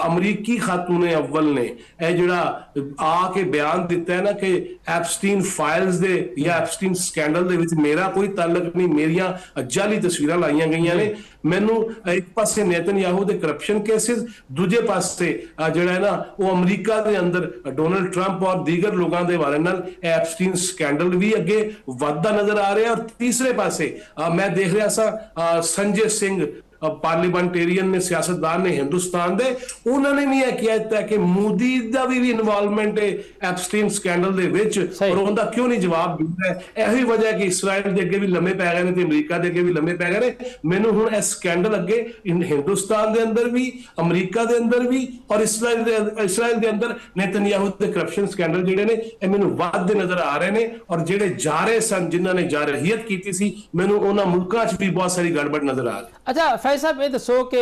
ਅਮਰੀਕੀ ਖਾਤੂਨ ਅਵਲ ਨੇ ਇਹ ਜਿਹੜਾ ਆ ਕੇ ਬਿਆਨ ਦਿੱਤਾ ਹੈ ਨਾ ਕਿ ਐਪਸਟੀਨ ਫਾਈਲਸ ਦੇ ਜਾਂ ਐਪਸਟੀਨ ਸਕੈਂਡਲ ਦੇ ਵਿੱਚ ਮੇਰਾ ਕੋਈ ਤਾਲੁਕ ਨਹੀਂ, ਮੇਰੀਆਂ ਜਾਲੀ ਤਸਵੀਰਾਂ ਲਾਈਆਂ ਗਈਆਂ ਨੇ। ਮੈਨੂੰ ਇੱਕ ਪਾਸੇ ਨੇਤਨਯਾਹੂ ਦੇ ਕਰਪਸ਼ਨ ਕੇਸਿਸ, ਦੂਜੇ ਪਾਸੇ ਜਿਹੜਾ ਹੈ ਨਾ ਉਹ ਅਮਰੀਕਾ ਦੇ ਅੰਦਰ ਡੋਨਲਡ ਟਰੰਪ ਔਰ ਦੀਗਰ ਲੋਕਾਂ ਦੇ ਬਾਰੇ ਨਾਲ ਐਪਸਟੀਨ ਸਕੈਂਡਲ ਵੀ ਅੱਗੇ ਵੱਧਦਾ ਨਜ਼ਰ ਆ ਰਿਹਾ। ਔਰ ਤੀਸਰੇ ਪਾਸੇ ਮੈਂ ਦੇਖ ਰਿਹਾ ਸਾਂ ਸੰਜੇ ਸਿੰਘ ਪਾਰਲੀਮੈਂਟੇਰੀਅਨ ਨੇ, ਸਿਆਸਤਦਾਨ ਨੇ ਹਿੰਦੁਸਤਾਨ ਦੇ, ਉਹਨਾਂ ਨੇ ਵੀ ਇਹ ਕਿਹਾ ਦਿੱਤਾ ਕਿ ਮੋਦੀ ਦਾ ਵੀ ਇਨਵੋਲਵਮੈਂਟ ਹੈ ਐਪਸਟੀਨ ਸਕੈਂਡਲ ਦੇ ਵਿੱਚ ਔਰ ਉਹਦਾ ਕਿਉਂ ਨਹੀਂ ਜਵਾਬ ਦਿੰਦਾ। ਇਹੀ ਵਜ੍ਹਾ ਕਿ ਇਸਰਾਇਲ ਦੇ ਅੱਗੇ ਵੀ ਲੰਮੇ ਪੈ ਗਏ ਨੇ ਤੇ ਅਮਰੀਕਾ ਦੇ ਅੱਗੇ ਵੀ ਲੰਮੇ ਪੈ ਗਏ ਨੇ। ਮੈਨੂੰ ਹੁਣ ਇਹ ਸਕੈਂਡਲ ਅੱਗੇ ਹਿੰਦੁਸਤਾਨ ਦੇ ਅੰਦਰ ਵੀ, ਅਮਰੀਕਾ ਦੇ ਅੰਦਰ ਵੀ ਔਰ ਇਸਰਾਇਲ ਦੇ ਅੰਦਰ ਨੇਤਨਯਾਹੂ ਦੇ ਕਰਪਸ਼ਨ ਸਕੈਂਡਲ ਜਿਹੜੇ ਨੇ ਇਹ ਮੈਨੂੰ ਵੱਧਦੇ ਨਜ਼ਰ ਆ ਰਹੇ ਨੇ ਔਰ ਜਿਹੜੇ ਜਾ ਰਹੇ ਸਨ, ਜਿਨ੍ਹਾਂ ਨੇ ਜਾਰਹੀਅਤ ਕੀਤੀ ਸੀ, ਮੈਨੂੰ ਉਹਨਾਂ ਮੁਲਕਾਂ 'ਚ ਵੀ ਬਹੁਤ ਸਾਰੀ ਗੜਬੜ ਨਜ਼ਰ ਆ ਰਹੀ। ਅੱਛਾ ਫਾਇਜ਼ ਸਾਹਿਬ, ਇਹ ਦੱਸੋ ਕਿ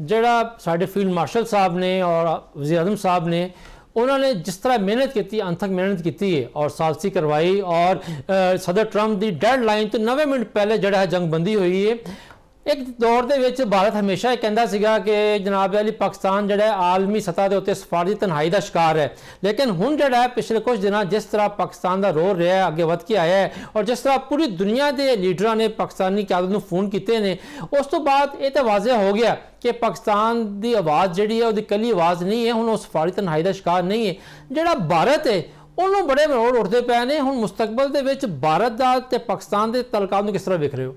ਜਿਹੜਾ ਸਾਡੇ ਫੀਲਡ ਮਾਰਸ਼ਲ ਸਾਹਿਬ ਨੇ ਔਰ ਵਜ਼ੀਰ ਆਜ਼ਮ ਸਾਹਿਬ ਨੇ, ਉਹਨਾਂ ਨੇ ਜਿਸ ਤਰ੍ਹਾਂ ਮਿਹਨਤ ਕੀਤੀ, ਅੰਥਕ ਮਿਹਨਤ ਕੀਤੀ ਹੈ ਔਰ ਸਾਲਸੀ ਕਰਵਾਈ ਔਰ ਸਦਰ ਟਰੰਪ ਦੀ ਡੈਡਲਾਈਨ ਤੋਂ 90 ਮਿੰਟ ਪਹਿਲੇ ਜਿਹੜਾ ਹੈ ਜੰਗਬੰਦੀ ਹੋਈ ਹੈ। ਇੱਕ ਦੌਰ ਦੇ ਵਿੱਚ ਭਾਰਤ ਹਮੇਸ਼ਾ ਇਹ ਕਹਿੰਦਾ ਸੀਗਾ ਕਿ ਜਨਾਬ ਅਲੀ ਪਾਕਿਸਤਾਨ ਜਿਹੜਾ ਆਲਮੀ ਸਤ੍ਹਾ ਦੇ ਉੱਤੇ ਸਫਾਰਤੀ ਤਨਹਾਈ ਦਾ ਸ਼ਿਕਾਰ ਹੈ, ਲੇਕਿਨ ਹੁਣ ਜਿਹੜਾ ਹੈ ਪਿਛਲੇ ਕੁਝ ਦਿਨਾਂ ਜਿਸ ਤਰ੍ਹਾਂ ਪਾਕਿਸਤਾਨ ਦਾ ਰੋਲ ਰਿਹਾ ਅੱਗੇ ਵੱਧ ਕੇ ਆਇਆ ਹੈ ਔਰ ਜਿਸ ਤਰ੍ਹਾਂ ਪੂਰੀ ਦੁਨੀਆ ਦੇ ਲੀਡਰਾਂ ਨੇ ਪਾਕਿਸਤਾਨੀ क़यादत ਨੂੰ ਫੋਨ ਕੀਤੇ ਨੇ, ਉਸ ਤੋਂ ਬਾਅਦ ਇਹ ਤਾਂ ਵਾਜ਼ਿਹ ਹੋ ਗਿਆ ਕਿ ਪਾਕਿਸਤਾਨ ਦੀ ਆਵਾਜ਼ ਜਿਹੜੀ ਹੈ ਉਹਦੀ ਇਕੱਲੀ ਆਵਾਜ਼ ਨਹੀਂ ਹੈ, ਹੁਣ ਉਹ ਸਫਾਰਤੀ ਤਨਹਾਈ ਦਾ ਸ਼ਿਕਾਰ ਨਹੀਂ ਹੈ। ਜਿਹੜਾ ਭਾਰਤ ਹੈ ਉਹਨੂੰ ਬੜੇ ਮਰੋੜ ਉੱਠਦੇ ਪਏ ਨੇ। ਹੁਣ ਮੁਸਤਕਬਲ ਦੇ ਵਿੱਚ ਭਾਰਤ ਦਾ ਤੇ ਪਾਕਿਸਤਾਨ ਦੇ ਤਲਕਾਤ ਨੂੰ ਕਿਸ ਤਰ੍ਹਾਂ ਵੇਖ ਰਹੇ ਹੋ?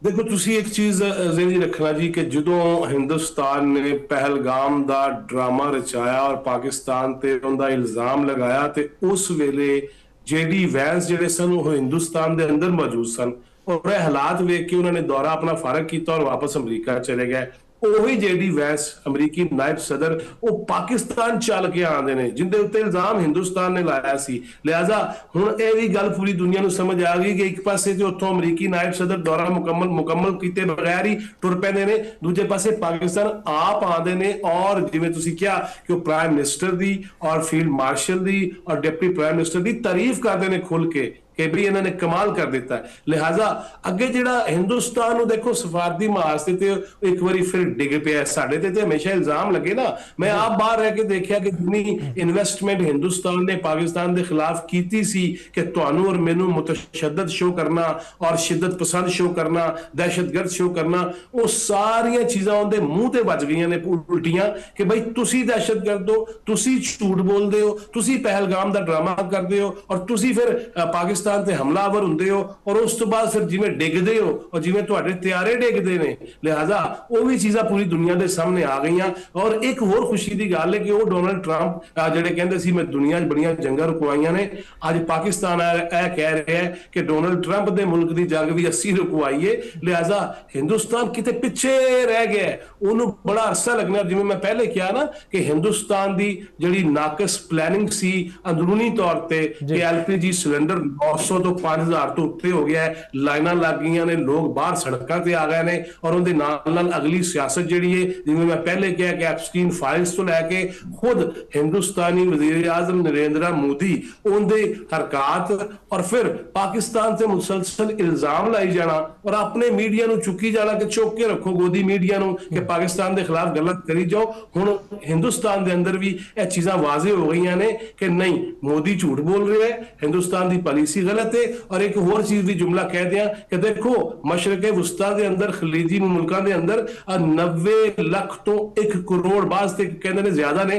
ਦੇਖੋ ਤੁਸੀਂ ਇੱਕ ਚੀਜ਼ ਜ਼ਿਹਨ ਰੱਖਣਾ ਜੀ ਕਿ ਜਦੋਂ ਹਿੰਦੁਸਤਾਨ ਨੇ ਪਹਿਲਗਾਮ ਦਾ ਡਰਾਮਾ ਰਚਾਇਆ ਔਰ ਪਾਕਿਸਤਾਨ ਤੇ ਉਹਦਾ ਇਲਜ਼ਾਮ ਲਗਾਇਆ ਤੇ ਉਸ ਵੇਲੇ JD ਵੈਂਸ ਜਿਹੜੇ ਸਨ ਉਹ ਹਿੰਦੁਸਤਾਨ ਦੇ ਅੰਦਰ ਮੌਜੂਦ ਸਨ ਔਰ ਇਹ ਹਾਲਾਤ ਵੇਖ ਕੇ ਉਹਨਾਂ ਨੇ ਦੌਰਾ ਆਪਣਾ ਫਾਰਗ ਕੀਤਾ ਔਰ ਵਾਪਸ ਅਮਰੀਕਾ ਚਲੇ ਗਏ। ਉਹੀ ਜਿਹੜੀ ਵੈਂਸ ਅਮਰੀਕੀ ਨਾਇਬ ਸਦਰ ਉਹ ਪਾਕਿਸਤਾਨ ਚੱਲ ਕੇ ਆਉਂਦੇ ਨੇ, ਜਿੰਦੇ ਉੱਤੇ ਇਲਜ਼ਾਮ ਹਿੰਦੁਸਤਾਨ ਨੇ ਲਾਇਆ ਸੀ। ਲਿਹਾਜ਼ਾ ਹੁਣ ਇਹ ਵੀ ਗੱਲ ਪੂਰੀ ਦੁਨੀਆ ਨੂੰ ਸਮਝ ਆ ਗਈ ਕਿ ਇੱਕ ਪਾਸੇ ਤੇ ਉੱਥੋਂ ਅਮਰੀਕੀ ਨਾਇਬ ਸਦਰ ਦੌਰਾ ਮੁਕੰਮਲ ਕੀਤੇ ਬਗੈਰ ਹੀ ਟੁਰ ਪੈਂਦੇ ਨੇ, ਦੂਜੇ ਪਾਸੇ ਪਾਕਿਸਤਾਨ ਆਪ ਆਉਂਦੇ ਨੇ ਔਰ ਜਿਵੇਂ ਤੁਸੀਂ ਕਿਹਾ ਕਿ ਉਹ ਪ੍ਰਾਈਮ ਮਿਨਿਸਟਰ ਦੀ ਔਰ ਫੀਲਡ ਮਾਰਸ਼ਲ ਦੀ ਔਰ ਡਿਪਟੀ ਪ੍ਰਾਈਮ ਮਿਨਿਸਟਰ ਦੀ ਤਾਰੀਫ ਕਰਦੇ ਨੇ ਖੁੱਲ ਕੇ ਕਿ ਵੀ ਇਹਨਾਂ ਨੇ ਕਮਾਲ ਕਰ ਦਿੱਤਾ ਹੈ। ਲਿਹਾਜ਼ਾ ਅੱਗੇ ਜਿਹੜਾ ਹਿੰਦੁਸਤਾਨ ਨੂੰ ਦੇਖੋ ਸਫਾਰਤੀ ਮਾਰਚ ਤੇ ਇੱਕ ਵਾਰੀ ਫਿਰ ਡਿੱਗ ਪਿਆ। ਸਾਡੇ ਤੇ ਹਮੇਸ਼ਾ ਇਲਜ਼ਾਮ ਲੱਗੇ ਨਾ, ਮੈਂ ਆਪ ਬਾਹਰ ਰਹਿ ਕੇ ਦੇਖਿਆ ਕਿ ਜਿੰਨੀ ਇਨਵੈਸਟਮੈਂਟ ਹਿੰਦੁਸਤਾਨ ਨੇ ਪਾਕਿਸਤਾਨ ਦੇ ਖਿਲਾਫ ਕੀਤੀ ਸੀ ਕਿ ਤੁਹਾਨੂੰ ਔਰ ਮੈਨੂੰ ਮੁਤਸ਼ੱਦਦ ਸ਼ੋ ਕਰਨਾ ਔਰ ਸ਼ਿੱਦਤ ਪਸੰਦ ਸ਼ੋ ਕਰਨਾ, ਦਹਿਸ਼ਤਗਰਦ ਸ਼ੋ ਕਰਨਾ, ਉਹ ਸਾਰੀਆਂ ਚੀਜ਼ਾਂ ਉਹਦੇ ਮੂੰਹ ਤੇ ਵੱਜ ਗਈਆਂ ਨੇ ਉਲਟੀਆਂ ਕਿ ਬਈ ਤੁਸੀਂ ਦਹਿਸ਼ਤਗਰਦ ਹੋ, ਤੁਸੀਂ ਝੂਠ ਬੋਲਦੇ ਹੋ, ਤੁਸੀਂ ਪਹਿਲਗਾਮ ਦਾ ਡਰਾਮਾ ਕਰਦੇ ਹੋ ਔਰ ਤੁਸੀਂ ਫਿਰ ਪਾਕਿਸਤਾਨ ਤੇ ਹਮਲਾਵਰ ਹੁੰਦੇ ਹੋ ਔਰ ਉਸ ਤੋਂ ਬਾਅਦ ਫਿਰ ਜਿਵੇਂ ਡਿੱਗਦੇ ਹੋ ਔਰ ਜਿਵੇਂ ਤੁਹਾਡੇ ਤਿਆਰੇ ਡਿੱਗਦੇ ਨੇ। ਲਿਹਾਜ਼ਾ ਉਹ ਵੀ ਚੀਜ਼ਾਂ ਪੂਰੀ ਦੁਨੀਆ ਦੇ ਸਾਹਮਣੇ ਆ ਗਈਆਂ। ਔਰ ਇੱਕ ਹੋਰ ਖੁਸ਼ੀ ਦੀ ਗੱਲ ਹੈ ਕਿ ਉਹ ਡੋਨਲਡ ਟਰੰਪ ਜਿਹੜੇ ਕਹਿੰਦੇ ਸੀ ਮੈਂ ਦੁਨੀਆ 'ਚ ਬੜੀਆਂ ਜੰਗਾਂ ਰੁਕਵਾਈਆਂ ਨੇ, ਅੱਜ ਪਾਕਿਸਤਾਨ ਇਹ ਕਹਿ ਰਿਹਾ ਹੈ ਕਿ ਡੋਨਲਡ ਟਰੰਪ ਦੇ ਮੁਲਕ ਦੀ ਜੰਗ ਵੀ ਅਸੀਂ ਰੁਕਵਾਈਏ। ਲਿਹਾਜ਼ਾ ਹਿੰਦੁਸਤਾਨ ਕਿਤੇ ਪਿੱਛੇ ਰਹਿ ਗਿਆ, ਉਹਨੂੰ ਬੜਾ ਅਰਸਾ ਲੱਗਣਾ। ਜਿਵੇਂ ਮੈਂ ਪਹਿਲੇ ਕਿਹਾ ਨਾ ਕਿ ਹਿੰਦੁਸਤਾਨ ਦੀ ਜਿਹੜੀ ਨਾਕਸ ਪਲੈਨਿੰਗ ਸੀ ਅੰਦਰੂਨੀ ਤੌਰ ਤੇ ਕਿ ਐਲਪੀਜੀ ਸਿਲੰਡਰ 900 ਤੋਂ 5000 ਤੋਂ ਉੱਤੇ ਹੋ ਗਿਆ ਹੈ, ਲਾਈਨਾਂ ਲੱਗ ਗਈਆਂ ਨੇ, ਲੋਕ ਬਾਹਰ ਸੜਕਾਂ ਤੇ ਆ ਗਏ ਨੇ ਔਰ ਉਹਦੇ ਨਾਲ ਨਾਲ ਅਗਲੀ ਸਿਆਸਤ ਜਿਹੜੀ ਹੈ ਜਿਵੇਂ ਮੈਂ ਪਹਿਲੇ ਕਿਹਾ ਕਿ ਐਪਸਟੀਨ ਫਾਈਲਸ ਤੋਂ ਲੈ ਕੇ ਖੁਦ ਹਿੰਦੁਸਤਾਨੀ ਵਜ਼ੀਰ ਆਜ਼ਮ ਨਰਿੰਦਰ ਮੋਦੀ ਉਹਦੇ ਹਰਕਤ ਔਰ ਫਿਰ ਪਾਕਿਸਤਾਨ ਤੇ ਮੁਸਲਸਲ ਇਲਜ਼ਾਮ ਲਾਈ ਜਾਣਾ ਔਰ ਆਪਣੇ ਮੀਡੀਆ ਨੂੰ ਚੁੱਕੀ ਜਾਣਾ ਕਿ ਚੁੱਕ ਕੇ ਰੱਖੋ ਗੋਦੀ ਮੀਡੀਆ ਨੂੰ ਕਿ ਪਾਕਿਸਤਾਨ ਦੇ ਖਿਲਾਫ ਗਲਤ ਕਰੀ ਜਾਓ। ਹੁਣ ਹਿੰਦੁਸਤਾਨ ਦੇ ਅੰਦਰ ਵੀ ਇਹ ਚੀਜ਼ਾਂ ਵਾਜ਼ਿਹ ਹੋ ਗਈਆਂ ਨੇ ਕਿ ਨਹੀਂ, ਮੋਦੀ ਝੂਠ ਬੋਲ ਰਿਹਾ ਹੈ, ਹਿੰਦੁਸਤਾਨ ਦੀ ਪਾਲਿਸੀ गलत है। और एक और चीज भी जुमला कह दिया कि देखो मशरक़े वुस्ता के अंदर खलीजी मुल्कों के अंदर 90 लाख तो 1 करोड़ बाज ते कहते ने ज्यादा ने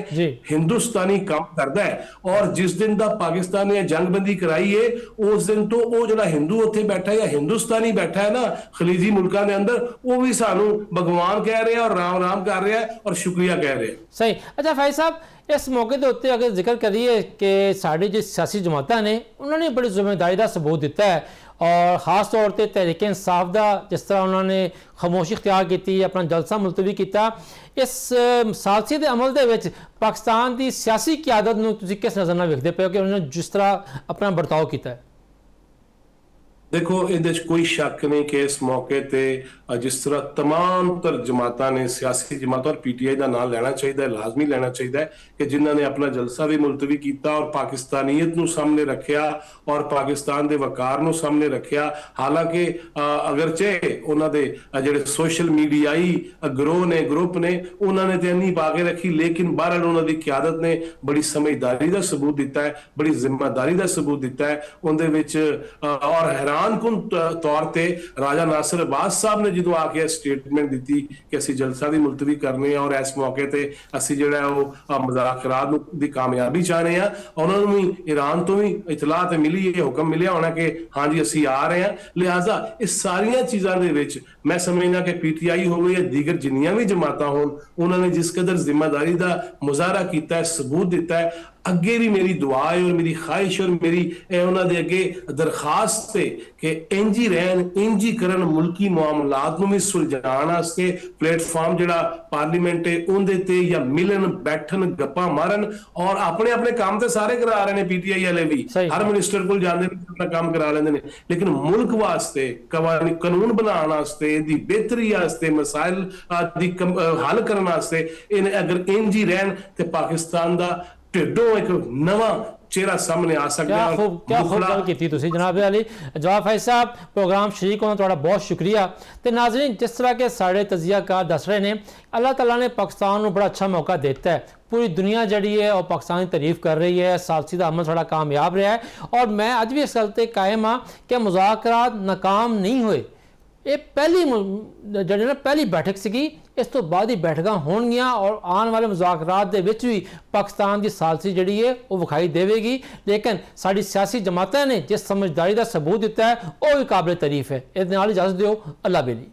हिंदुस्तानी काम करता है और जिस दिन दा पाकिस्तान ने जंगबंदी कराई है उस दिन तो वो जो हिंदू उत्थे बैठा है या हिंदुस्तानी बैठा है ना खलीजी मुल्कों के अंदर वो भी सानू भगवान कह रहे हैं और राम राम कर रहे हैं और शुक्रिया कह रहे हैं। सही। अच्छा फैज साहब, इस मौके के उत्ते अगर जिक्र करिए कि साड़ी जो सियासी जमात ने उन्होंने बड़ी जिम्मेदारी का सबूत दिता है और खास तौर पर तहरीक इंसाफ का जिस तरह उन्होंने खामोशी इख्तियार की, अपना जलसा मुलतवी किया, इस सालसी के अमल के पाकिस्तान की सियासी क्यादत नूं तुसीं किस नज़र नाल वेखदे पे हो कि उन्होंने जिस तरह अपना बर्ताव किया है? देखो ਇਹਦੇ 'ਚ ਕੋਈ ਸ਼ੱਕ ਨਹੀਂ ਕਿ ਇਸ ਮੌਕੇ ਤੇ ਜਿਸ ਤਰ੍ਹਾਂ तमाम तर ਜਮਾਤਾਂ ਨੇ, ਸਿਆਸੀ ਜਮਾਤਾਂ ਔਰ ਪੀਟੀਆਈ ਦਾ ਨਾਮ ਲੈਣਾ ਚਾਹੀਦਾ ਹੈ, ਲਾਜ਼ਮੀ ਲੈਣਾ ਚਾਹੀਦਾ ਹੈ ਕਿ ਜਿਨ੍ਹਾਂ ਨੇ ਆਪਣਾ ਜਲਸਾ ਵੀ ਮੁਲਤਵੀ ਕੀਤਾ ਔਰ ਪਾਕਿਸਤਾਨੀਅਤ ਨੂੰ ਸਾਹਮਣੇ ਰੱਖਿਆ ਔਰ ਪਾਕਿਸਤਾਨ ਦੇ ਵਕਾਰ ਨੂੰ ਸਾਹਮਣੇ ਰੱਖਿਆ। ਹਾਲਾਂਕਿ ਅਗਰਚੇ ਉਹਨਾਂ ਦੇ ਜਿਹੜੇ ਸੋਸ਼ਲ ਮੀਡੀਆਈ ਗਰੋਹ ਨੇ, ਗਰੁੱਪ ਨੇ, ਉਹਨਾਂ ਨੇ ਤੇ ਨਹੀਂ ਪਾ ਕੇ ਰੱਖੀ, ਲੇਕਿਨ ਬਹਰਹਾਲ ਉਹਨਾਂ ਦੀ ਕਿਆਦਤ ਨੇ ਬੜੀ ਸਮਝਦਾਰੀ ਦਾ ਸਬੂਤ ਦਿੱਤਾ ਹੈ, ਬੜੀ ਜ਼ਿੰਮੇਦਾਰੀ ਦਾ ਸਬੂਤ ਦਿੱਤਾ ਹੈ। ਉਹਦੇ ਵਿੱਚ ਔਰ हैरानकुन तौर पर राजा नासिर अब्बास साहब ने जो आके स्टेटमेंट दी कि असी जलसा की मुलतवी करने और इस मौके पर असी जो मुज़ाकरात की कामयाबी चाहते हैं। उन्होंने भी ईरान तो भी इतला मिली, ये हुक्म मिलिया होना कि हाँ जी असी आ रहे हैं। लिहाजा इस सारिया चीज़ों के मैं समझना कि पीटीआई हो गई या दीगर जिन्नियां भी जमात हो, उन्होंने जिस कदर जिम्मेदारी का मुजाहरा किया है, सबूत दिता है, अगे भी मेरी दुआ है और मेरी ख्वाहिश और मेरी उन्होंने अगे दरखास्त है कि इंज ही रहन, इंज ही करन, मुल्की मामलात नूं भी सुलझाउण वास्ते प्लेटफॉर्म जिहड़ा पार्लीमेंट है उहदे ते या मिलन बैठन गप्पा मारन और अपने अपने काम तो सारे करा रहे हैं। पीटीआई वाले भी हर मिनिस्टर को जाते हैं, अपना काम करा लेंदे ने, लेकिन मुल्क वास्ते कानून बनाने वास्ते, दी बेहतरी वास्ते, मसाइल दी हल करने वास्ते अगर इंज ही रहन तो पाकिस्तान का ढिड्डों एक नवा चेहरा सामने आ सकता है। क्या खूब गल की तुसीं जनाब अली जवाब फैज साहब, प्रोग्राम शरीक होना तुहाडा बहुत शुक्रिया। तो नाज़रीन, जिस तरह के साढ़े तजियाकार दस रहे हैं, अल्लाह ताला ने पाकिस्तान को बड़ा अच्छा मौका देता है, पूरी दुनिया जड़ी है और पाकिस्तान की तारीफ कर रही है, सालसी का अमल थोड़ा कामयाब रहा है और मैं अज भी इस गल ते कायम हाँ कि मुज़ाकरात नाकाम नहीं हुए। ये पहली बैठक सी, इस तो बाद ही बैठकां होणगियां और आने वाले मुज़ाकरात दे विच भी पाकिस्तान की सालसी जिहड़ी है वो विखाई देवेगी। लेकिन साडी सियासी जमातां ने जिस समझदारी का सबूत दिता है वो भी काबिल तारीफ है। इस नाल इजाज़त दिओ, अल्लाह बेली।